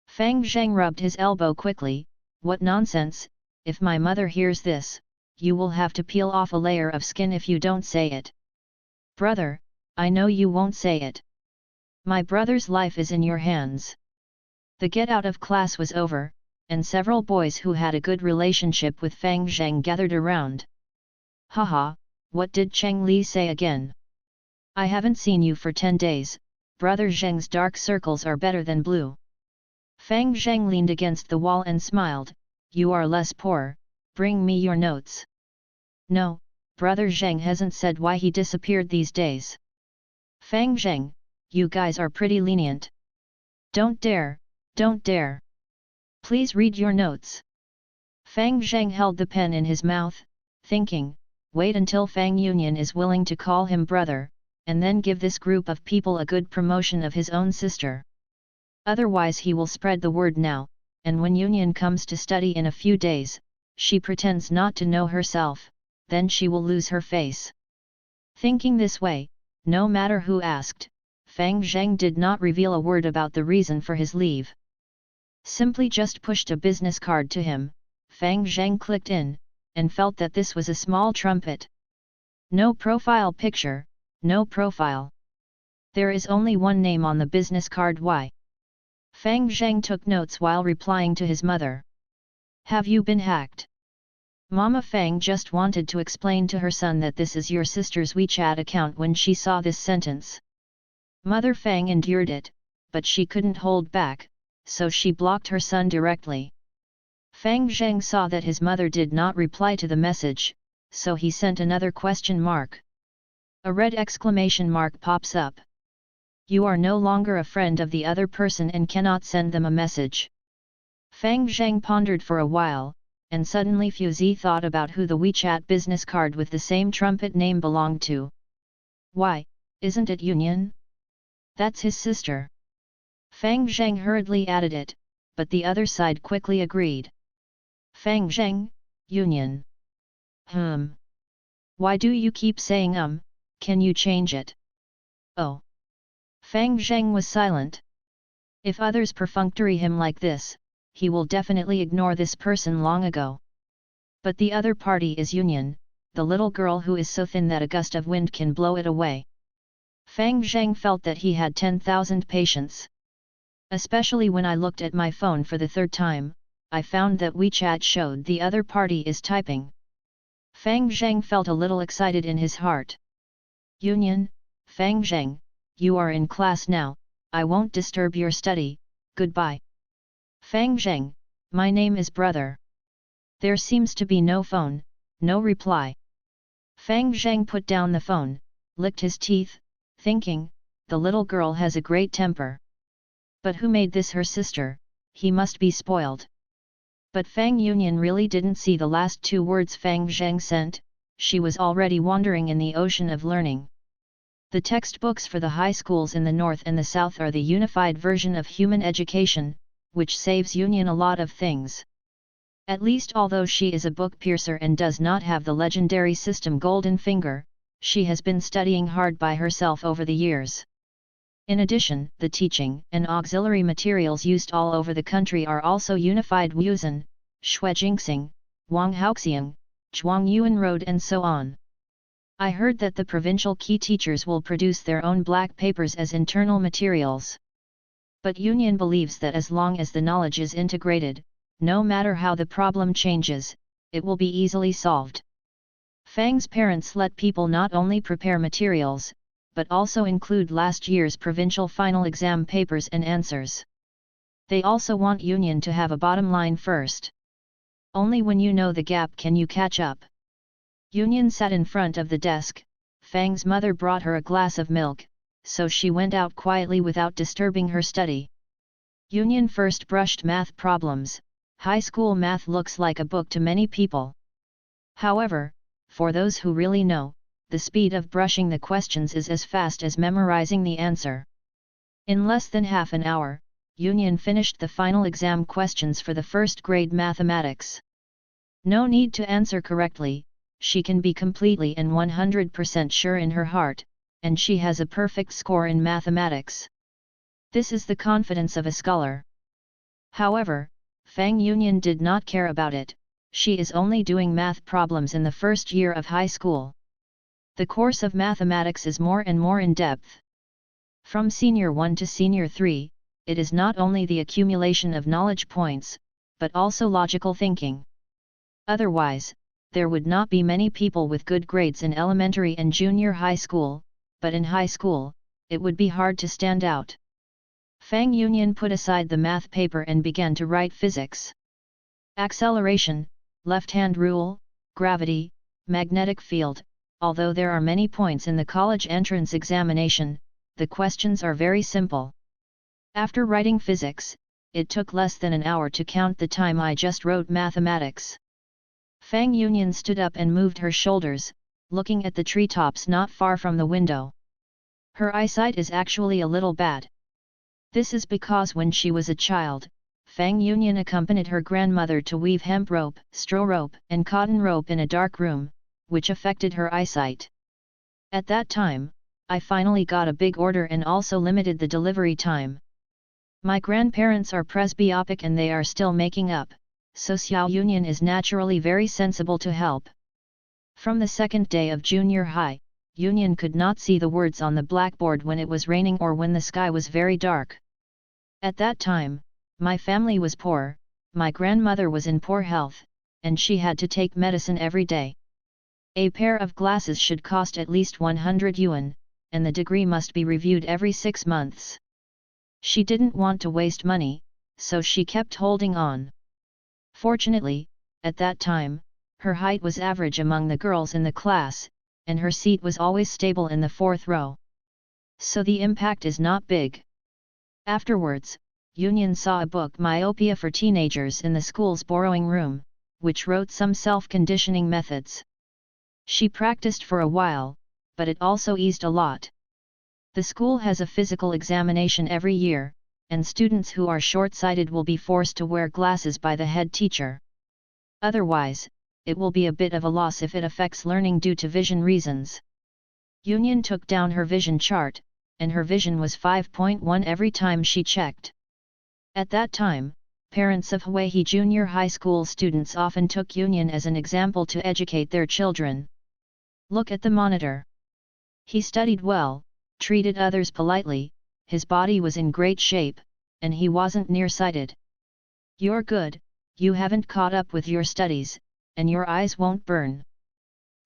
S1: Fang Zheng rubbed his elbow quickly, "What nonsense, if my mother hears this, you will have to peel off a layer of skin if you don't say it." "Brother, I know you won't say it. My brother's life is in your hands." The get out of class was over, and several boys who had a good relationship with Fang Zheng gathered around. "Haha, what did Cheng Li say again? I haven't seen you for 10 days, brother Zheng's dark circles are better than blue." Fang Zheng leaned against the wall and smiled, "You are less poor, bring me your notes." "No, brother Zheng hasn't said why he disappeared these days." "Fang Zheng, you guys are pretty lenient. Don't dare, don't dare. Please read your notes." Fang Zheng held the pen in his mouth, thinking, wait until Fang Union is willing to call him brother, and then give this group of people a good promotion of his own sister. Otherwise he will spread the word now, and when Union comes to study in a few days, she pretends not to know herself, then she will lose her face. Thinking this way, no matter who asked, Fang Zheng did not reveal a word about the reason for his leave. Simply just pushed a business card to him, Fang Zheng clicked in, and felt that this was a small trumpet. No profile picture, no profile. There is only one name on the business card. Why? Fang Zheng took notes while replying to his mother. "Have you been hacked?" Mama Fang just wanted to explain to her son that this is your sister's WeChat account when she saw this sentence. Mother Fang endured it, but she couldn't hold back, so she blocked her son directly. Fang Zheng saw that his mother did not reply to the message, so he sent another question mark. A red exclamation mark pops up. You are no longer a friend of the other person and cannot send them a message. Fang Zheng pondered for a while, and suddenly Fuzi thought about who the WeChat business card with the same trumpet name belonged to. Why, isn't it Union? That's his sister. Fang Zheng hurriedly added it, but the other side quickly agreed. Fang Zheng, Union. Why do you keep saying can you change it? Oh. Fang Zheng was silent. If others perfunctory him like this, he will definitely ignore this person long ago. But the other party is Union, the little girl who is so thin that a gust of wind can blow it away. Fang Zheng felt that he had 10,000 patience. Especially when I looked at my phone for the third time, I found that WeChat showed the other party is typing. Fang Zheng felt a little excited in his heart. Union, Fang Zheng, you are in class now, I won't disturb your study, goodbye. Fang Zheng, my name is brother. There seems to be no phone, no reply. Fang Zheng put down the phone, licked his teeth, thinking, the little girl has a great temper. But who made this her sister? He must be spoiled. But Fang Yunyan really didn't see the last two words Fang Zheng sent. She was already wandering in the ocean of learning. The textbooks for the high schools in the north and the south are the unified version of human education, which saves Yunyan a lot of things. At least although she is a book piercer and does not have the legendary system Golden Finger, she has been studying hard by herself over the years. In addition, the teaching and auxiliary materials used all over the country are also unified Wuzhen, Shuijingxing, Wanghaoxiang, Zhuangyuan Road and so on. I heard that the provincial key teachers will produce their own black papers as internal materials. But Yunyan believes that as long as the knowledge is integrated, no matter how the problem changes, it will be easily solved. Fang's parents let people not only prepare materials, but also include last year's provincial final exam papers and answers. They also want Yunyan to have a bottom line first. Only when you know the gap can you catch up. Yunyan sat in front of the desk. Fang's mother brought her a glass of milk, so she went out quietly without disturbing her study. Yunyan first brushed math problems. High school math looks like a book to many people. However, for those who really know, the speed of brushing the questions is as fast as memorizing the answer. In less than half an hour, Yunyan finished the final exam questions for the first grade mathematics. No need to answer correctly, she can be completely and 100% sure in her heart, and she has a perfect score in mathematics. This is the confidence of a scholar. However, Fang Yunyan did not care about it. She is only doing math problems in the first year of high school. The course of mathematics is more and more in depth. From Senior 1 to Senior 3, it is not only the accumulation of knowledge points, but also logical thinking. Otherwise, there would not be many people with good grades in elementary and junior high school, but in high school, it would be hard to stand out. Fang Yunyan put aside the math paper and began to write physics. Acceleration, left-hand rule, gravity, magnetic field. Although there are many points in the college entrance examination, the questions are very simple. After writing physics, it took less than an hour to count the time I just wrote mathematics. Fang Yunyan stood up and moved her shoulders, looking at the treetops not far from the window. Her eyesight is actually a little bad. This is because when she was a child, Fang Yunyan accompanied her grandmother to weave hemp rope, straw rope and cotton rope in a dark room, which affected her eyesight. At that time, I finally got a big order and also limited the delivery time. My grandparents are presbyopic and they are still making up, so Xiao Yunyan is naturally very sensible to help. From the second day of junior high, Yunyan could not see the words on the blackboard when it was raining or when the sky was very dark. At that time, my family was poor, my grandmother was in poor health, and she had to take medicine every day. A pair of glasses should cost at least 100 yuan, and the degree must be reviewed every 6 months. She didn't want to waste money, so she kept holding on. Fortunately, at that time, her height was average among the girls in the class, and her seat was always stable in the 4th row. So the impact is not big. Afterwards, Yunyan saw a book Myopia for Teenagers in the school's borrowing room, which wrote some self-conditioning methods. She practiced for a while, but it also eased a lot. The school has a physical examination every year, and students who are short-sighted will be forced to wear glasses by the head teacher. Otherwise, it will be a bit of a loss if it affects learning due to vision reasons. Yunyan took down her vision chart, and her vision was 5.1 every time she checked. At that time, parents of Huihe Junior High School students often took Yunyan as an example to educate their children. Look at the monitor. He studied well, treated others politely, his body was in great shape, and he wasn't nearsighted. You're good, you haven't caught up with your studies, and your eyes won't burn.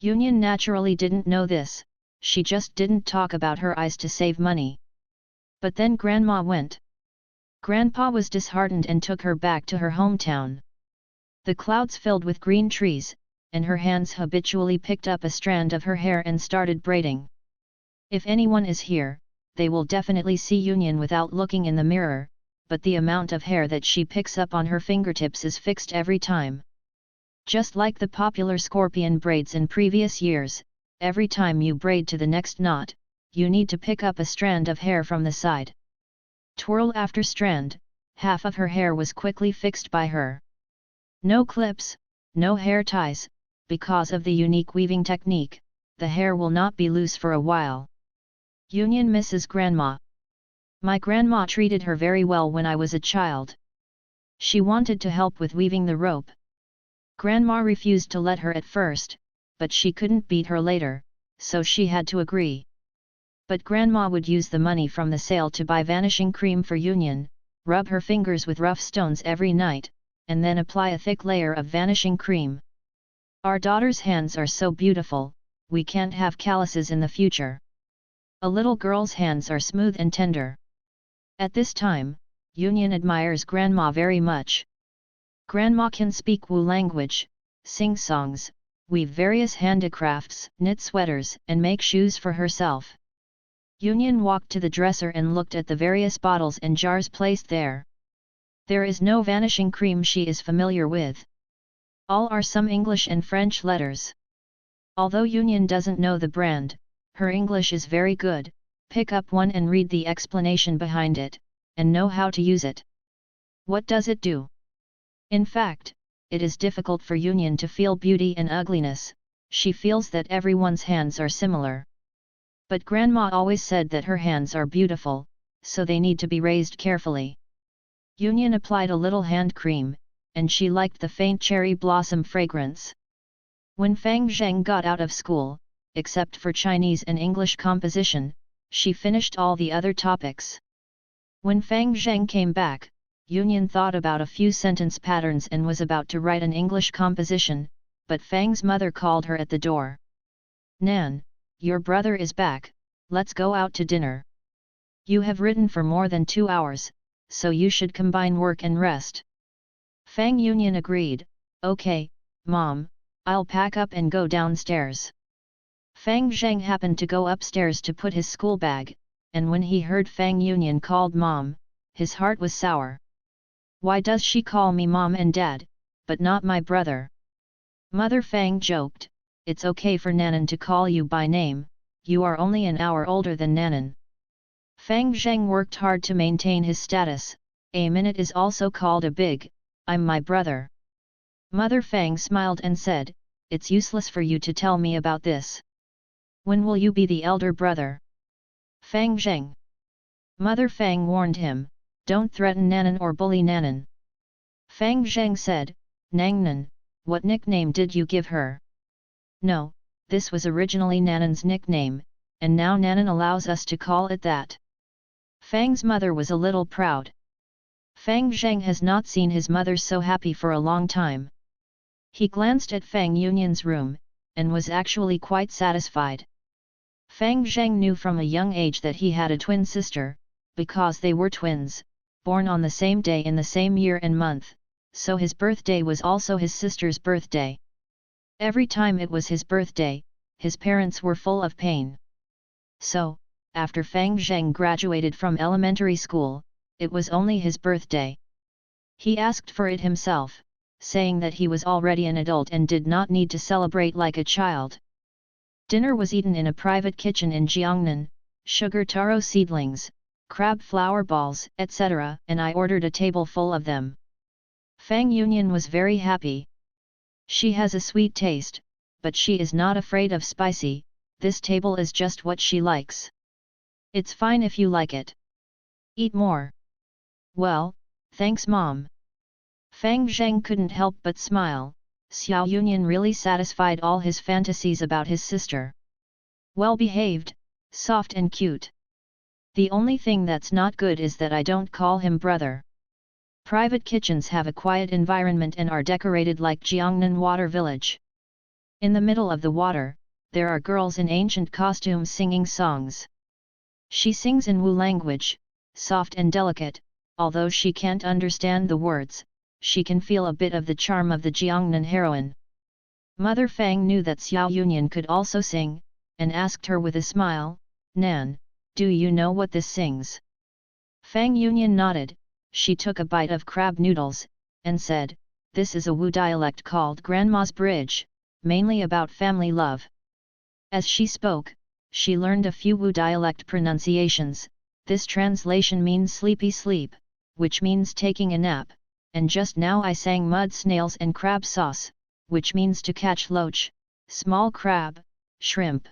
S1: Yunyan naturally didn't know this, she just didn't talk about her eyes to save money. But then Grandma went. Grandpa was disheartened and took her back to her hometown. The clouds filled with green trees, and her hands habitually picked up a strand of her hair and started braiding. If anyone is here, they will definitely see Union without looking in the mirror, but the amount of hair that she picks up on her fingertips is fixed every time. Just like the popular scorpion braids in previous years, every time you braid to the next knot, you need to pick up a strand of hair from the side. Twirl after strand, half of her hair was quickly fixed by her. No clips, no hair ties, because of the unique weaving technique, the hair will not be loose for a while. Union misses Grandma. My grandma treated her very well when I was a child. She wanted to help with weaving the rope. Grandma refused to let her at first, but she couldn't beat her later, so she had to agree. But Grandma would use the money from the sale to buy vanishing cream for Union, rub her fingers with rough stones every night, and then apply a thick layer of vanishing cream. Our daughter's hands are so beautiful, we can't have calluses in the future. A little girl's hands are smooth and tender. At this time, Union admires Grandma very much. Grandma can speak Wu language, sing songs, weave various handicrafts, knit sweaters, and make shoes for herself. Union walked to the dresser and looked at the various bottles and jars placed there. There is no vanishing cream she is familiar with. All are some English and French letters. Although Union doesn't know the brand, her English is very good. Pick up one and read the explanation behind it, and know how to use it. What does it do? In fact, it is difficult for Union to feel beauty and ugliness, she feels that everyone's hands are similar. But Grandma always said that her hands are beautiful, so they need to be raised carefully. Union applied a little hand cream, and she liked the faint cherry blossom fragrance. When Fang Zheng got out of school, except for Chinese and English composition, she finished all the other topics. When Fang Zheng came back, Union thought about a few sentence patterns and was about to write an English composition, but Fang's mother called her at the door. "Nan, your brother is back, let's go out to dinner. You have written for more than 2 hours, so you should combine work and rest." Fang Union agreed, "Okay, Mom, I'll pack up and go downstairs." Fang Zheng happened to go upstairs to put his school bag, and when he heard Fang Union called Mom, his heart was sour. "Why does she call me Mom and Dad, but not my brother?" Mother Fang joked, "It's okay for Nanan to call you by name, you are only an hour older than Nanan." Fang Zheng worked hard to maintain his status, "A minute is also called a big, I'm my brother." Mother Fang smiled and said, "It's useless for you to tell me about this. When will you be the elder brother?" Fang Zheng. Mother Fang warned him, "Don't threaten Nanan or bully Nanan." Fang Zheng said, "Nangnan, what nickname did you give her?" "No, this was originally Nanan's nickname, and now Nanan allows us to call it that." Fang's mother was a little proud. Fang Zheng has not seen his mother so happy for a long time. He glanced at Fang Union's room, and was actually quite satisfied. Fang Zheng knew from a young age that he had a twin sister, because they were twins, born on the same day in the same year and month, so his birthday was also his sister's birthday. Every time it was his birthday, his parents were full of pain. So, after Fang Zheng graduated from elementary school, it was only his birthday. He asked for it himself, saying that he was already an adult and did not need to celebrate like a child. Dinner was eaten in a private kitchen in Jiangnan, sugar taro seedlings, crab flower balls, etc., and I ordered a table full of them. Fang Union was very happy. She has a sweet taste, but she is not afraid of spicy, this table is just what she likes. It's fine if you like it. Eat more. Well, thanks Mom. Fang Zheng couldn't help but smile, Xiao Union really satisfied all his fantasies about his sister. Well behaved, soft and cute. The only thing that's not good is that I don't call him brother. Private kitchens have a quiet environment and are decorated like Jiangnan Water Village. In the middle of the water, there are girls in ancient costumes singing songs. She sings in Wu language, soft and delicate, although she can't understand the words, she can feel a bit of the charm of the Jiangnan heroine. Mother Fang knew that Xiao Yunyan could also sing, and asked her with a smile, "Nan, do you know what this sings?" Fang Yunyan nodded. She took a bite of crab noodles, and said, "This is a Wu dialect called Grandma's Bridge, mainly about family love." As she spoke, she learned a few Wu dialect pronunciations. This translation means sleepy sleep, which means taking a nap, and just now I sang mud snails and crab sauce, which means to catch loach, small crab, shrimp.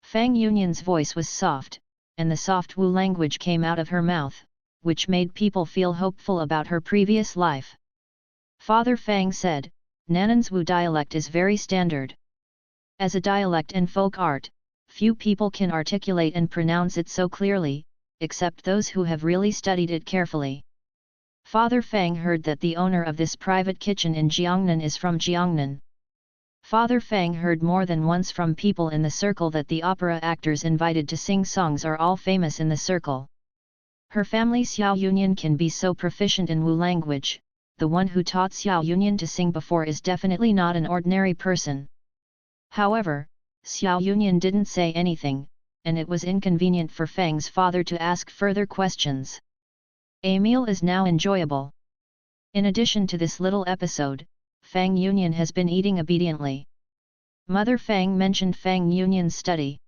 S1: Fang Yunyan's voice was soft, and the soft Wu language came out of her mouth, which made people feel hopeful about her previous life. Father Fang said, "Nanan's Wu dialect is very standard. As a dialect and folk art, few people can articulate and pronounce it so clearly, except those who have really studied it carefully." Father Fang heard that the owner of this private kitchen in Jiangnan is from Jiangnan. Father Fang heard more than once from people in the circle that the opera actors invited to sing songs are all famous in the circle. Her family Xiao Yunyan can be so proficient in Wu language, the one who taught Xiao Yunyan to sing before is definitely not an ordinary person. However, Xiao Yunyan didn't say anything, and it was inconvenient for Fang's father to ask further questions. A meal is now enjoyable. In addition to this little episode, Fang Yunyan has been eating obediently. Mother Fang mentioned Fang Yunyan's study.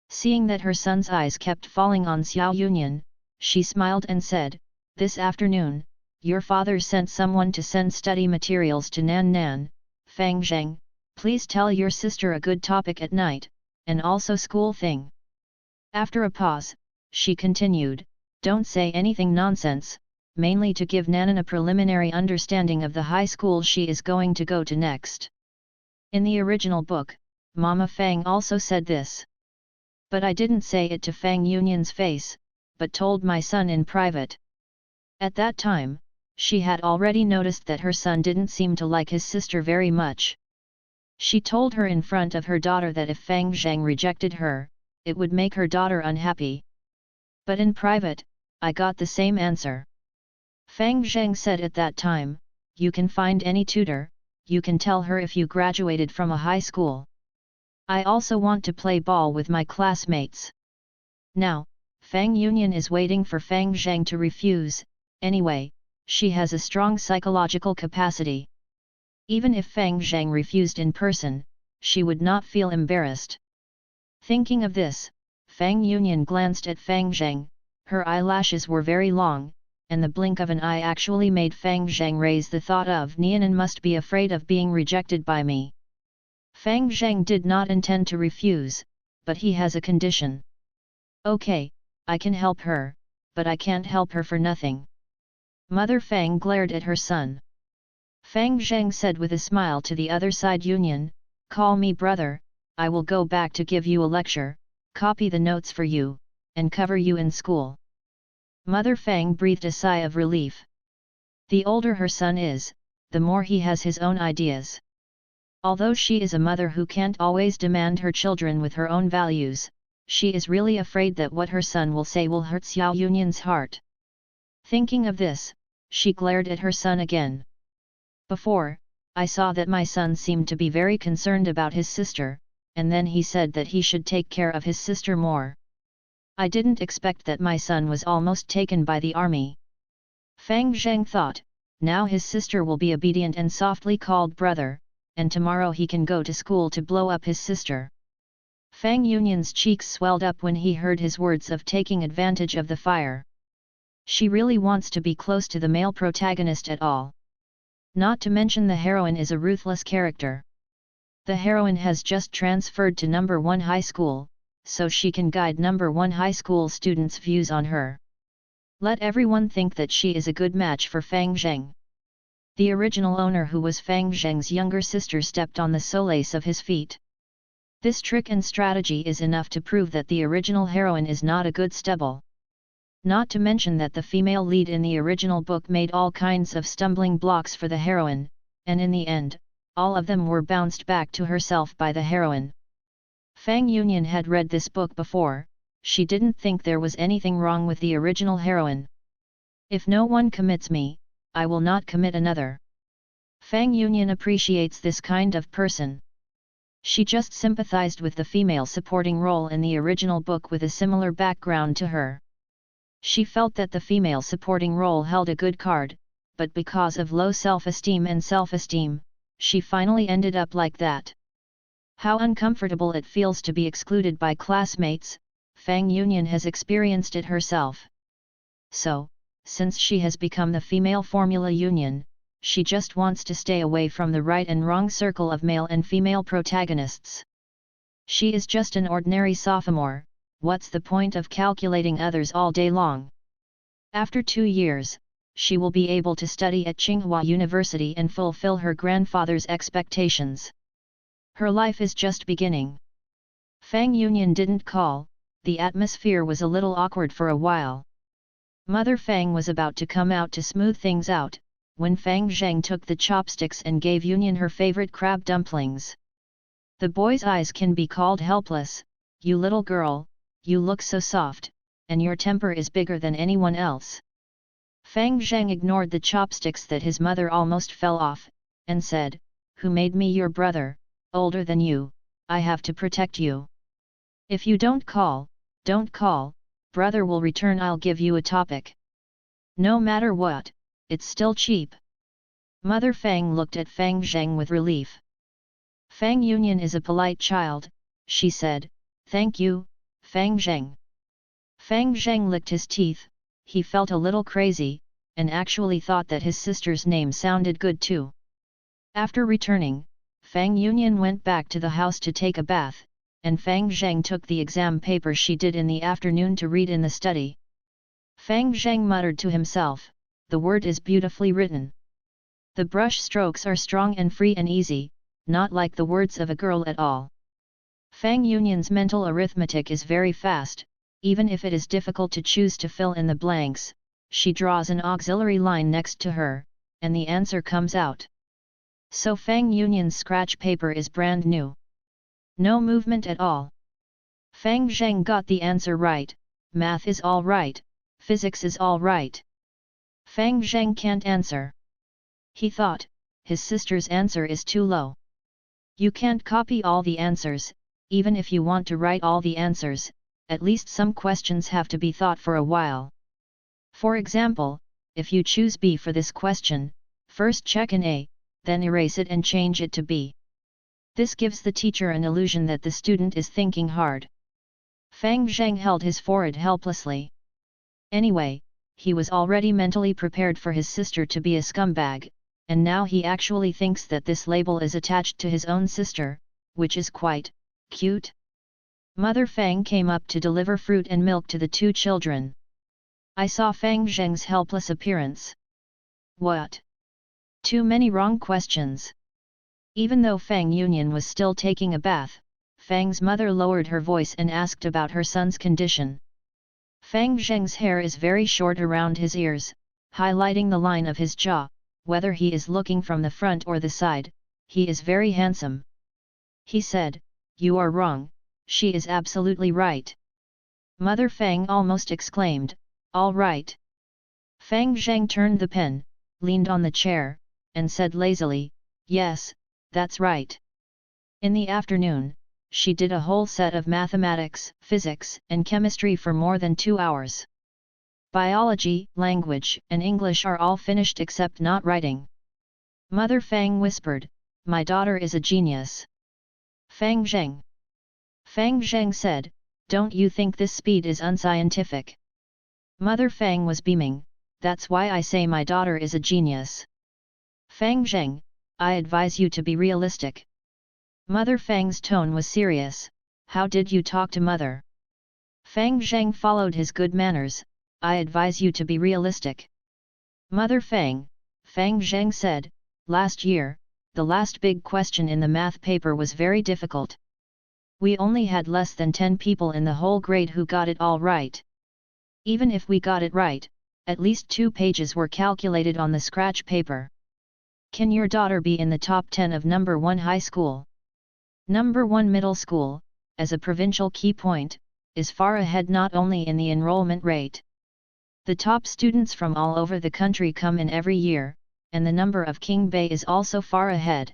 S1: Seeing that her son's eyes kept falling on Xiao Yunyan, she smiled and said, "This afternoon, your father sent someone to send study materials to Nan Nan. Fang Zheng, please tell your sister a good topic at night, and also school thing." After a pause, she continued, "Don't say anything nonsense, mainly to give Nanan a preliminary understanding of the high school she is going to go to next." In the original book, Mama Fang also said this. But I didn't say it to Fang Yunyan's face, but told my son in private. At that time, she had already noticed that her son didn't seem to like his sister very much. She told her in front of her daughter that if Fang Zheng rejected her, it would make her daughter unhappy. But in private, I got the same answer. Fang Zheng said at that time, "You can find any tutor, you can tell her if you graduated from a high school. I also want to play ball with my classmates." Now, Fang Yunyan is waiting for Fang Zheng to refuse. Anyway, she has a strong psychological capacity. Even if Fang Zheng refused in person, she would not feel embarrassed. Thinking of this, Fang Yunyan glanced at Fang Zheng. Her eyelashes were very long, and the blink of an eye actually made Fang Zheng raise the thought of Nianan must be afraid of being rejected by me. Fang Zheng did not intend to refuse, but he has a condition. "Okay, I can help her, but I can't help her for nothing." Mother Fang glared at her son. Fang Zheng said with a smile to the other side, "Yunyan, call me brother, I will go back to give you a lecture, copy the notes for you, and cover you in school." Mother Fang breathed a sigh of relief. The older her son is, the more he has his own ideas. Although she is a mother who can't always demand her children with her own values, she is really afraid that what her son will say will hurt Xiao Yunyan's heart. Thinking of this, she glared at her son again. "Before, I saw that my son seemed to be very concerned about his sister, and then he said that he should take care of his sister more. I didn't expect that my son was almost taken by the army." Fang Zheng thought, now his sister will be obedient and softly called brother, and tomorrow he can go to school to blow up his sister. Fang Yunyan's cheeks swelled up when he heard his words of taking advantage of the fire. She really wants to be close to the male protagonist at all. Not to mention the heroine is a ruthless character. The heroine has just transferred to number 1 high school, so she can guide number 1 high school students' views on her. Let everyone think that she is a good match for Fang Zheng. The original owner, who was Fang Zheng's younger sister, stepped on the solace of his feet. This trick and strategy is enough to prove that the original heroine is not a good stubble. Not to mention that the female lead in the original book made all kinds of stumbling blocks for the heroine, and in the end, all of them were bounced back to herself by the heroine. Fang Yunyan had read this book before. She didn't think there was anything wrong with the original heroine. "If no one commits me, I will not commit another. Fang Yunyan appreciates this kind of person. She just sympathized with the female supporting role in the original book with a similar background to her. She felt that the female supporting role held a good card, but because of low self-esteem, she finally ended up like that. How uncomfortable it feels to be excluded by classmates, Fang Yunyan has experienced it herself. So, since she has become the female Formula Union, she just wants to stay away from the right and wrong circle of male and female protagonists. She is just an ordinary sophomore, what's the point of calculating others all day long? After 2 years, she will be able to study at Tsinghua University and fulfill her grandfather's expectations. Her life is just beginning. Fang Yunyan didn't call, the atmosphere was a little awkward for a while. Mother Fang was about to come out to smooth things out, when Fang Zheng took the chopsticks and gave Yunyan her favorite crab dumplings. The boy's eyes can be called helpless. You little girl, you look so soft, and your temper is bigger than anyone else. Fang Zheng ignored the chopsticks that his mother almost fell off, and said, "Who made me your brother, older than you? I have to protect you. If you don't call, brother will return. I'll give you a topic. No matter what, it's still cheap." Mother Fang looked at Fang Zheng with relief. Fang Yunyan is a polite child, she said, "Thank you, Fang Zheng." Fang Zheng licked his teeth, he felt a little crazy, and actually thought that his sister's name sounded good too. After returning, Fang Yunyan went back to the house to take a bath, and Fang Zheng took the exam paper she did in the afternoon to read in the study. Fang Zheng muttered to himself, "The word is beautifully written. The brush strokes are strong and free and easy, not like the words of a girl at all." Fang Yunyan's mental arithmetic is very fast, even if it is difficult to choose to fill in the blanks, she draws an auxiliary line next to her, and the answer comes out. So Fang Yunyan's scratch paper is brand new. No movement at all. Fang Zheng got the answer right, math is all right, physics is all right. Fang Zheng can't answer. He thought, his sister's answer is too low. You can't copy all the answers, even if you want to write all the answers, at least some questions have to be thought for a while. For example, if you choose B for this question, first check in A, then erase it and change it to B. This gives the teacher an illusion that the student is thinking hard. Fang Zheng held his forehead helplessly. Anyway, he was already mentally prepared for his sister to be a scumbag, and now he actually thinks that this label is attached to his own sister, which is quite cute. Mother Fang came up to deliver fruit and milk to the 2 children. I saw Fang Zheng's helpless appearance. What? Too many wrong questions. Even though Fang Yunyan was still taking a bath, Fang's mother lowered her voice and asked about her son's condition. Fang Zheng's hair is very short around his ears, highlighting the line of his jaw. Whether he is looking from the front or the side, he is very handsome. He said, "You are wrong, she is absolutely right." Mother Fang almost exclaimed, "All right." Fang Zheng turned the pen, leaned on the chair, and said lazily, "Yes, that's right." In the afternoon, she did a whole set of mathematics, physics, and chemistry for more than 2 hours. Biology, language, and English are all finished except not writing. Mother Fang whispered, "My daughter is a genius." Fang Zheng. Fang Zheng said, "Don't you think this speed is unscientific?" Mother Fang was beaming, "That's why I say my daughter is a genius." Fang Zheng, "I advise you to be realistic." Mother Fang's tone was serious, "How did you talk to mother?" Fang Zheng followed his good manners, "I advise you to be realistic." Mother Fang, Fang Zheng said, "Last year, the last big question in the math paper was very difficult. We only had less than 10 people in the whole grade who got it all right. Even if we got it right, at least 2 pages were calculated on the scratch paper. Can your daughter be in the top 10 of number 1 high school? Number 1 middle school, as a provincial key point, is far ahead not only in the enrollment rate, The top students from all over the country come in every year, and the number of King Bei is also far ahead.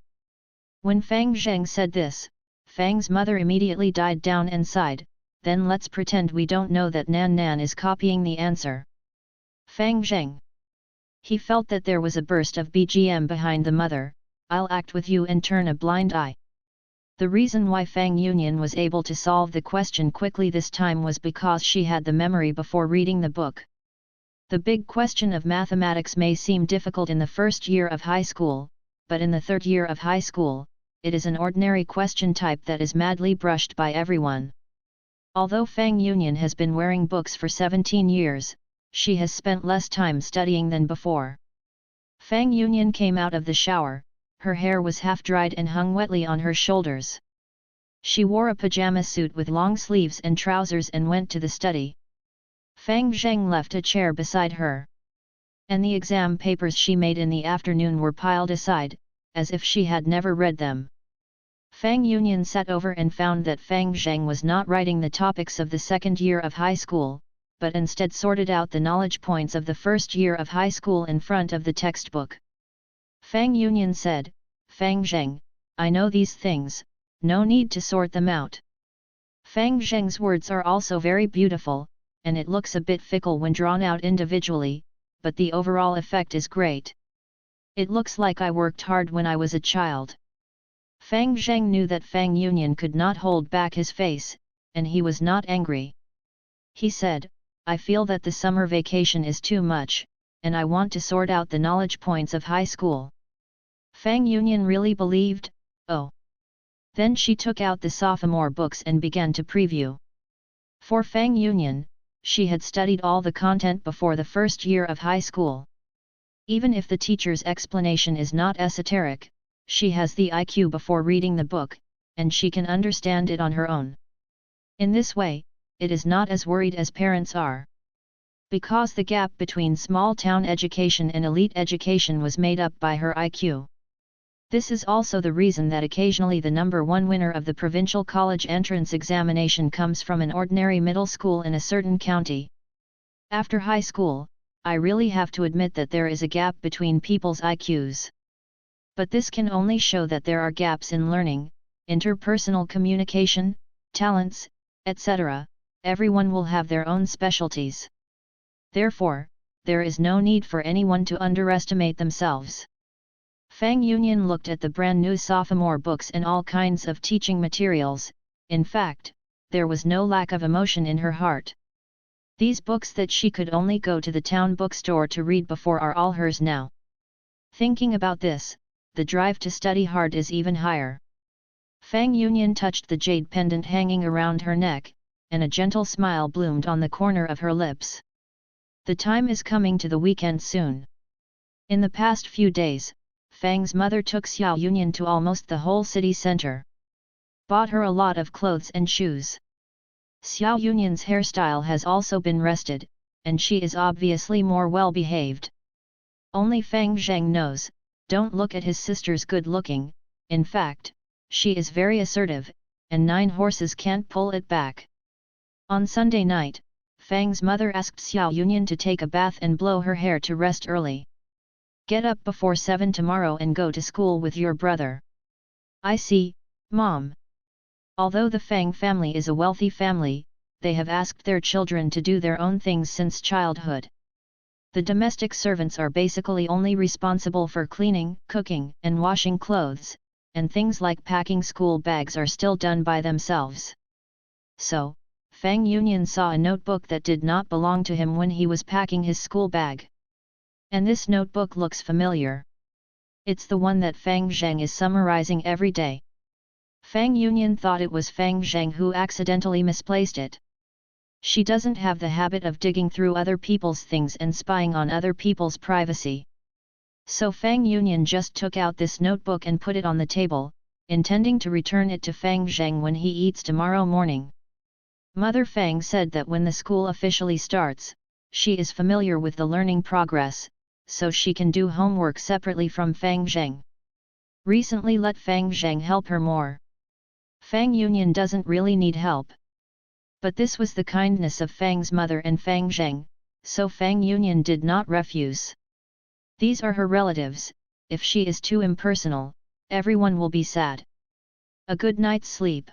S1: When Fang Zheng said this, Fang's mother immediately died down and sighed, then let's pretend we don't know that Nan Nan is copying the answer. Fang Zheng. He felt that there was a burst of BGM behind the mother, I'll act with you and turn a blind eye. The reason why Fang Yunyan was able to solve the question quickly this time was because she had the memory before reading the book. The big question of mathematics may seem difficult in the first year of high school, but in the third year of high school, it is an ordinary question type that is madly brushed by everyone. Although Fang Yunyan has been wearing books for 17 years, she has spent less time studying than before. Fang Yunyan came out of the shower, her hair was half-dried and hung wetly on her shoulders. She wore a pajama suit with long sleeves and trousers and went to the study. Fang Zheng left a chair beside her. And the exam papers she made in the afternoon were piled aside, as if she had never read them. Fang Yunyan sat over and found that Fang Zheng was not writing the topics of the second year of high school, but instead sorted out the knowledge points of the first year of high school in front of the textbook. Fang Yunyan said, Fang Zheng, I know these things, no need to sort them out. Fang Zheng's words are also very beautiful, and it looks a bit fickle when drawn out individually, but the overall effect is great. It looks like I worked hard when I was a child. Fang Zheng knew that Fang Yunyan could not hold back his face, and he was not angry. He said, I feel that the summer vacation is too much, and I want to sort out the knowledge points of high school. Fang Yunyan really believed, oh. Then she took out the sophomore books and began to preview. For Fang Yunyan, she had studied all the content before the first year of high school. Even if the teacher's explanation is not esoteric, she has the IQ before reading the book, and she can understand it on her own. In this way, it is not as worried as parents are. Because the gap between small-town education and elite education was made up by her IQ. This is also the reason that occasionally the number one winner of the provincial college entrance examination comes from an ordinary middle school in a certain county. After high school, I really have to admit that there is a gap between people's IQs. But this can only show that there are gaps in learning, interpersonal communication, talents, etc. Everyone will have their own specialties. Therefore, there is no need for anyone to underestimate themselves. Fang Yunyan looked at the brand new sophomore books and all kinds of teaching materials. In fact, there was no lack of emotion in her heart. These books that she could only go to the town bookstore to read before are all hers now. Thinking about this, the drive to study hard is even higher. Fang Yunyan touched the jade pendant hanging around her neck, and a gentle smile bloomed on the corner of her lips. The time is coming to the weekend soon. In the past few days, Fang's mother took Xiao Yunyan to almost the whole city center. Bought her a lot of clothes and shoes. Xiao Yunyan's hairstyle has also been rested, and she is obviously more well-behaved. Only Fang Zheng knows, don't look at his sister's good-looking, in fact, she is very assertive, and 9 horses can't pull it back. On Sunday night, Fang's mother asked Xiao Yunyan to take a bath and blow her hair to rest early. Get up before 7 tomorrow and go to school with your brother. I see, Mom. Although the Fang family is a wealthy family, they have asked their children to do their own things since childhood. The domestic servants are basically only responsible for cleaning, cooking, and washing clothes, and things like packing school bags are still done by themselves. So, Fang Yunyan saw a notebook that did not belong to him when he was packing his school bag. And this notebook looks familiar. It's the one that Fang Zheng is summarizing every day. Fang Yunyan thought it was Fang Zheng who accidentally misplaced it. She doesn't have the habit of digging through other people's things and spying on other people's privacy. So Fang Yunyan just took out this notebook and put it on the table, intending to return it to Fang Zheng when he eats tomorrow morning. Mother Fang said that when the school officially starts, she is familiar with the learning progress, so she can do homework separately from Fang Zheng. Recently let Fang Zheng help her more. Fang Yunyan doesn't really need help. But this was the kindness of Fang's mother and Fang Zheng, so Fang Yunyan did not refuse. These are her relatives, if she is too impersonal, everyone will be sad. A good night's sleep.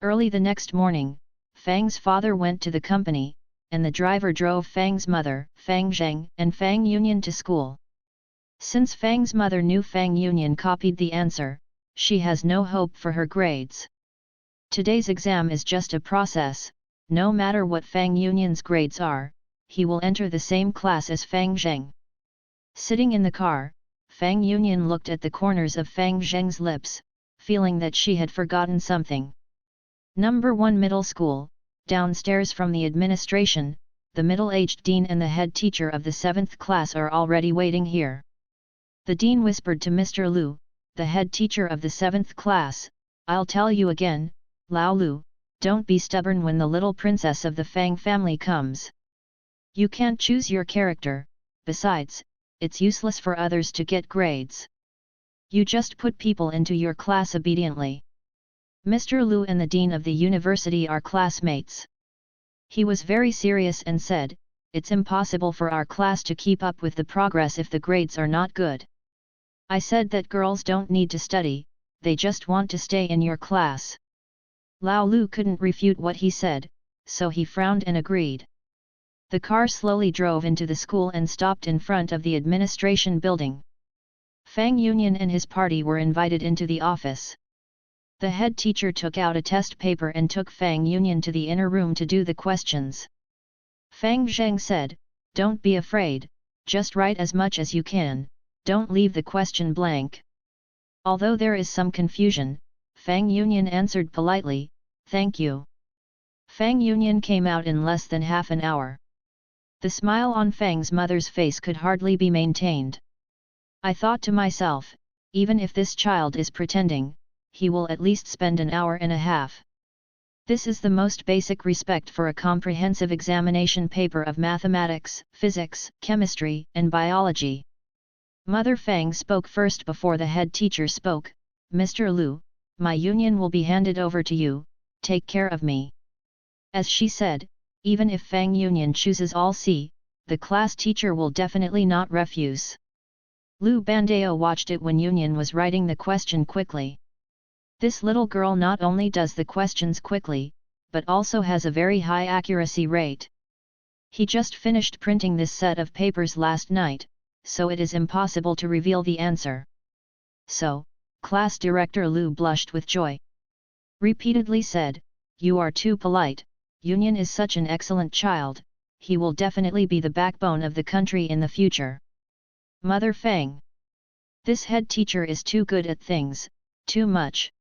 S1: Early the next morning, Fang's father went to the company, and the driver drove Fang's mother, Fang Zheng, and Fang Yunyan to school. Since Fang's mother knew Fang Yunyan copied the answer, she has no hope for her grades. Today's exam is just a process, no matter what Fang Yunyan's grades are, he will enter the same class as Fang Zheng. Sitting in the car, Fang Yunyan looked at the corners of Fang Zheng's lips, feeling that she had forgotten something. Number 1 Middle School, downstairs from the administration, the middle-aged dean and the head teacher of the 7th class are already waiting here. The dean whispered to Mr. Lu, the head teacher of the 7th class, "I'll tell you again, Lao Lu, don't be stubborn when the little princess of the Fang family comes. You can't choose your character, besides, it's useless for others to get grades. You just put people into your class obediently." Mr. Lu and the dean of the university are classmates. He was very serious and said, "It's impossible for our class to keep up with the progress if the grades are not good. I said that girls don't need to study, they just want to stay in your class." Lao Lu couldn't refute what he said, so he frowned and agreed. The car slowly drove into the school and stopped in front of the administration building. Fang Yunyan and his party were invited into the office. The head teacher took out a test paper and took Fang Yunyan to the inner room to do the questions. Fang Zheng said, "Don't be afraid, just write as much as you can, don't leave the question blank." Although there is some confusion, Fang Yunyan answered politely, "Thank you." Fang Yunyan came out in less than half an hour. The smile on Fang's mother's face could hardly be maintained. "I thought to myself, even if this child is pretending, he will at least spend an hour and a half. This is the most basic respect for a comprehensive examination paper of mathematics, physics, chemistry, and biology." Mother Fang spoke first before the head teacher spoke, "Mr. Lu, my union will be handed over to you, take care of me." As she said, even if Fang Yunyan chooses all C, the class teacher will definitely not refuse. Lu Bandao watched it when Yunyan was writing the question quickly. This little girl not only does the questions quickly, but also has a very high accuracy rate. He just finished printing this set of papers last night, so it is impossible to reveal the answer. So, class director Lu blushed with joy. Repeatedly said, "You are too polite, Yunyan is such an excellent child, he will definitely be the backbone of the country in the future." Mother Fang. This head teacher is too good at things, too much.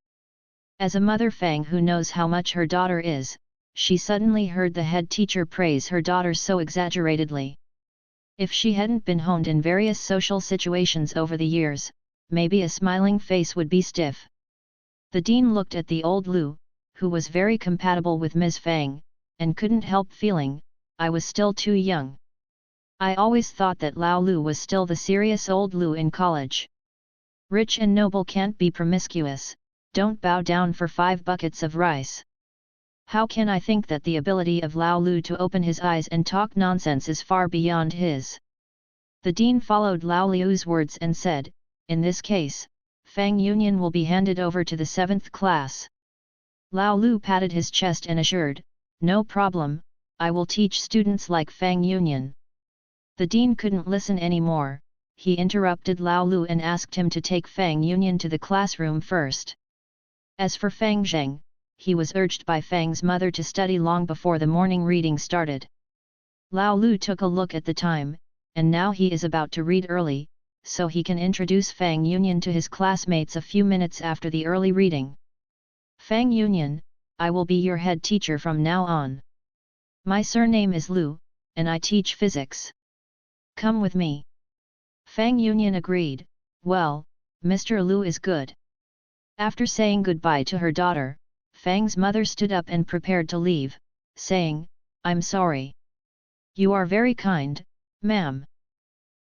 S1: As a Mother Fang who knows how much her daughter is, she suddenly heard the head teacher praise her daughter so exaggeratedly. If she hadn't been honed in various social situations over the years, maybe a smiling face would be stiff. The dean looked at the old Lu, who was very compatible with Ms. Fang, and couldn't help feeling, I was still too young. I always thought that Lao Lu was still the serious old Lu in college. Rich and noble can't be promiscuous, don't bow down for 5 buckets of rice. How can I think that the ability of Lao Lu to open his eyes and talk nonsense is far beyond his? The dean followed Lao Liu's words and said, "In this case, Fang Yunyan will be handed over to the 7th class." Lao Lu patted his chest and assured, "No problem, I will teach students like Fang Yunyan." The dean couldn't listen anymore, he interrupted Lao Lu and asked him to take Fang Yunyan to the classroom first. As for Fang Zheng, he was urged by Fang's mother to study long before the morning reading started. Lao Lu took a look at the time, and now he is about to read early, so he can introduce Fang Yunyan to his classmates a few minutes after the early reading. "Fang Yunyan, I will be your head teacher from now on. My surname is Lu, and I teach physics. Come with me." Fang Yunyan agreed, "Well, Mr. Lu is good." After saying goodbye to her daughter, Fang's mother stood up and prepared to leave, saying, "I'm sorry." "You are very kind, ma'am."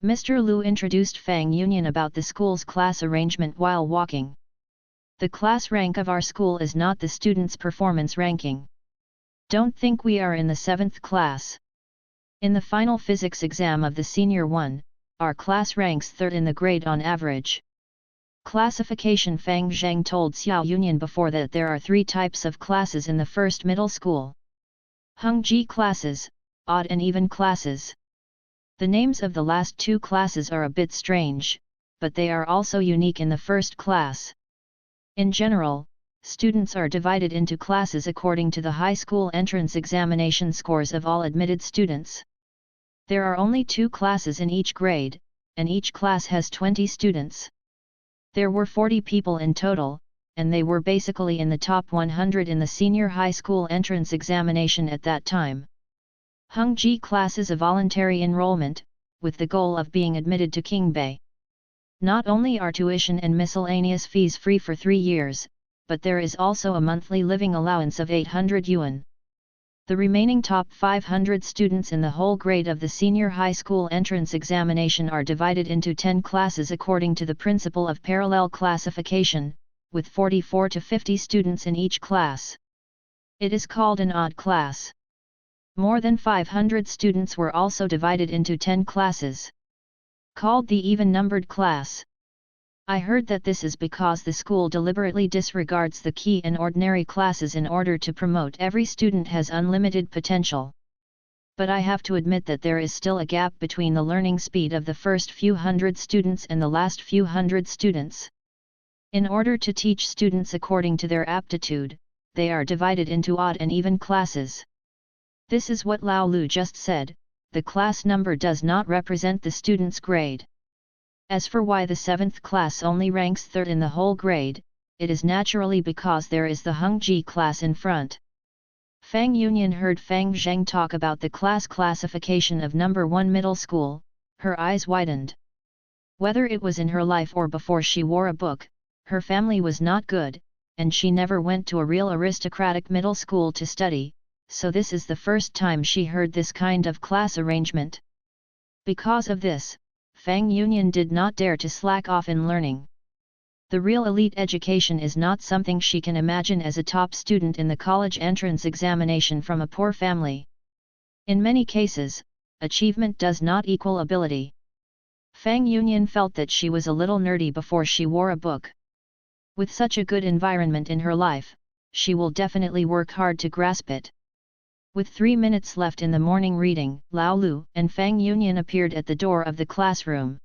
S1: Mr. Lu introduced Fang Yunyan about the school's class arrangement while walking. "The class rank of our school is not the students' performance ranking. Don't think we are in the 7th class. In the final physics exam of the senior one, our class ranks third in the grade on average. Classification. Fang Zheng told Xiao Yunyan before that there are 3 types of classes in the first middle school. Hengji classes, odd and even classes. The names of the last 2 classes are a bit strange, but they are also unique in the first class. In general, students are divided into classes according to the high school entrance examination scores of all admitted students. There are only 2 classes in each grade, and each class has 20 students. There were 40 people in total, and they were basically in the top 100 in the senior high school entrance examination at that time. Hengji class is a voluntary enrollment, with the goal of being admitted to Qingbei. Not only are tuition and miscellaneous fees free for 3 years, but there is also a monthly living allowance of 800 yuan. The remaining top 500 students in the whole grade of the senior high school entrance examination are divided into 10 classes according to the principle of parallel classification, with 44 to 50 students in each class. It is called an odd class. More than 500 students were also divided into 10 classes, called the even-numbered class. I heard that this is because the school deliberately disregards the key and ordinary classes in order to promote every student has unlimited potential. But I have to admit that there is still a gap between the learning speed of the first few hundred students and the last few hundred students. In order to teach students according to their aptitude, they are divided into odd and even classes. This is what Lao Lu just said, the class number does not represent the student's grade. As for why the 7th class only ranks 3rd in the whole grade, it is naturally because there is the Hengji class in front. Fang Yunyan heard Fang Zheng talk about the class classification of number 1 middle school, her eyes widened. Whether it was in her life or before she wore a book, her family was not good, and she never went to a real aristocratic middle school to study, so this is the first time she heard this kind of class arrangement. Because of this, Fang Yunyan did not dare to slack off in learning. The real elite education is not something she can imagine as a top student in the college entrance examination from a poor family. In many cases, achievement does not equal ability. Fang Yunyan felt that she was a little nerdy before she wore a book. With such a good environment in her life, she will definitely work hard to grasp it. With 3 minutes left in the morning reading, Lao Lu and Fang Yunyan appeared at the door of the classroom.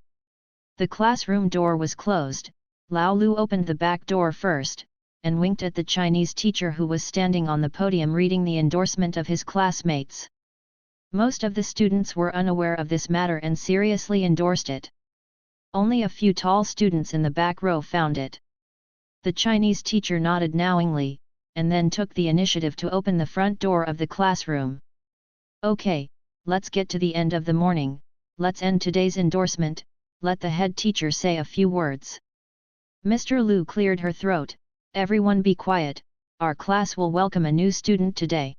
S1: The classroom door was closed. Lao Lu opened the back door first, and winked at the Chinese teacher who was standing on the podium reading the endorsement of his classmates. Most of the students were unaware of this matter and seriously endorsed it. Only a few tall students in the back row found it. The Chinese teacher nodded knowingly, and then took the initiative to open the front door of the classroom. Okay, let's get to the end of the morning, let's end today's endorsement, let the head teacher say a few words. Mr. Lu cleared her throat, everyone be quiet, our class will welcome a new student today.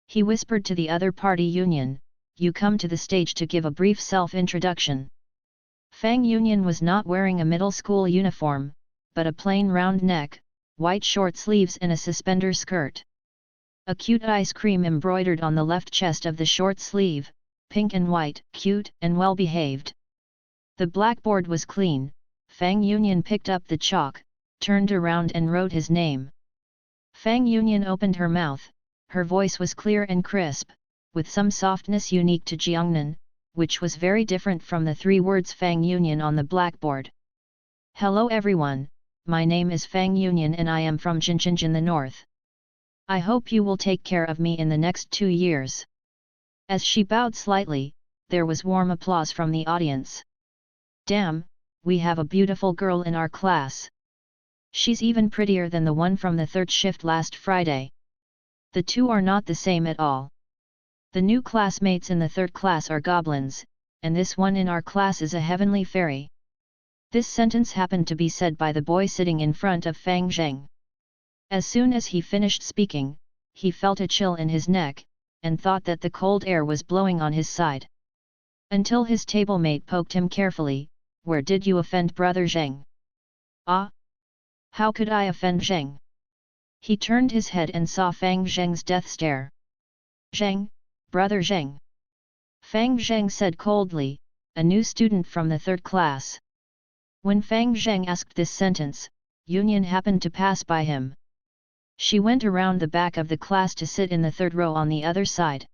S1: He whispered to the other party union, you come to the stage to give a brief self-introduction. Fang Yunyan was not wearing a middle school uniform, but a plain round neck, white short sleeves and a suspender skirt. A cute ice cream embroidered on the left chest of the short sleeve, pink and white, cute and well behaved. The blackboard was clean. Fang Yunyan picked up the chalk, turned around and wrote his name. Fang Yunyan opened her mouth, her voice was clear and crisp, with some softness unique to Jiangnan, which was very different from the 3 words Fang Yunyan on the blackboard. Hello everyone, my name is Fang Yunyan and I am from Jincheng in the north. I hope you will take care of me in the next 2 years. As she bowed slightly, there was warm applause from the audience. Damn, we have a beautiful girl in our class. She's even prettier than the one from the 3rd shift last Friday. The two are not the same at all. The new classmates in the 3rd class are goblins, and this one in our class is a heavenly fairy. This sentence happened to be said by the boy sitting in front of Fang Zheng. As soon as he finished speaking, he felt a chill in his neck, and thought that the cold air was blowing on his side. Until his table-mate poked him carefully, where did you offend brother Zheng? Ah? How could I offend Zheng? He turned his head and saw Fang Zheng's death stare. Zheng, brother Zheng. Fang Zheng said coldly, a new student from the 3rd class. When Fang Zheng asked this sentence, Yunyan happened to pass by him. She went around the back of the class to sit in the 3rd row on the other side.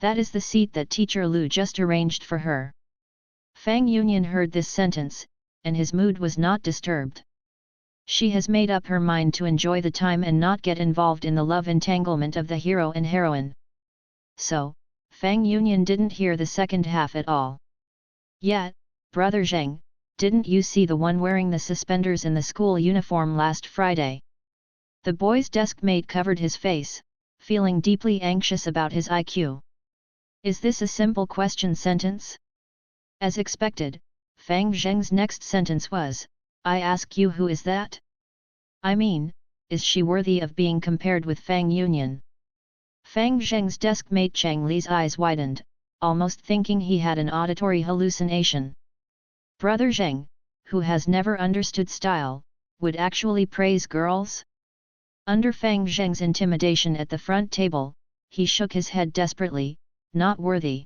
S1: That is the seat that teacher Lu just arranged for her. Fang Yunyan heard this sentence, and his mood was not disturbed. She has made up her mind to enjoy the time and not get involved in the love entanglement of the hero and heroine. So, Fang Yunyan didn't hear the second half at all. Yet, brother Zheng, didn't you see the one wearing the suspenders in the school uniform last Friday? The boy's desk mate covered his face, feeling deeply anxious about his IQ. Is this a simple question sentence? As expected, Fang Zheng's next sentence was, I ask you, who is that? I mean, is she worthy of being compared with Fang Yunyan? Fang Zheng's desk mate Chang Li's eyes widened, almost thinking he had an auditory hallucination. Brother Zheng, who has never understood style, would actually praise girls? Under Fang Zheng's intimidation at the front table, he shook his head desperately, not worthy.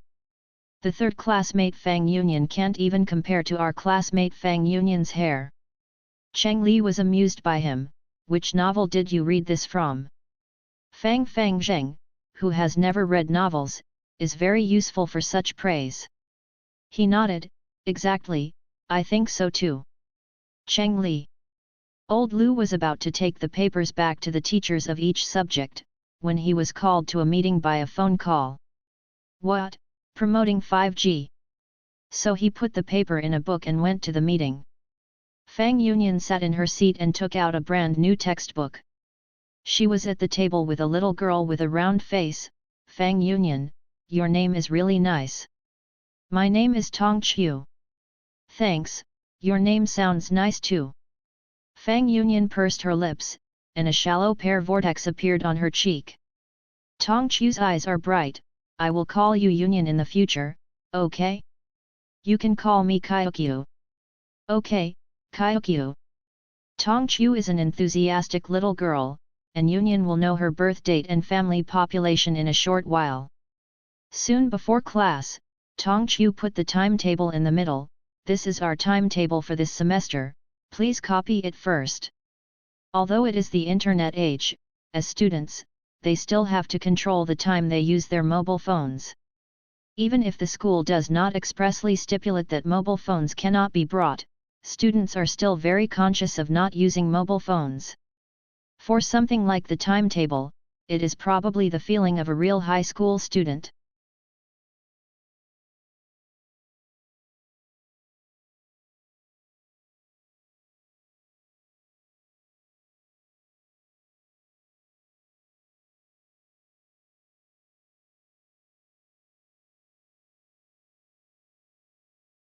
S1: The 3rd classmate Fang Yunyan can't even compare to our classmate Fang Yunyan's hair. Chang Li was amused by him. Which novel did you read this from? Fang Zheng, who has never read novels, is very useful for such praise. He nodded, exactly, I think so too. Chang Li. Old Lu was about to take the papers back to the teachers of each subject, when he was called to a meeting by a phone call. What? Promoting 5G. So he put the paper in a book and went to the meeting. Fang Yunyan sat in her seat and took out a brand new textbook. She was at the table with a little girl with a round face. Fang Yunyan, your name is really nice. My name is Tong Chiu. Thanks, your name sounds nice too. Fang Yunyan pursed her lips, and a shallow pear vortex appeared on her cheek. Tong Chiu's eyes are bright. I will call you Yunyan in the future, okay? You can call me Kyokyu. Okay, Kyokyu. Tong Chiu is an enthusiastic little girl, and Yunyan will know her birth date and family population in a short while. Soon before class, Tong Chiu put the timetable in the middle. This is our timetable for this semester, please copy it first. Although it is the internet age, as students, they still have to control the time they use their mobile phones. Even if the school does not expressly stipulate that mobile phones cannot be brought, students are still very conscious of not using mobile phones. For something like the timetable, it is probably the feeling of a real high school student.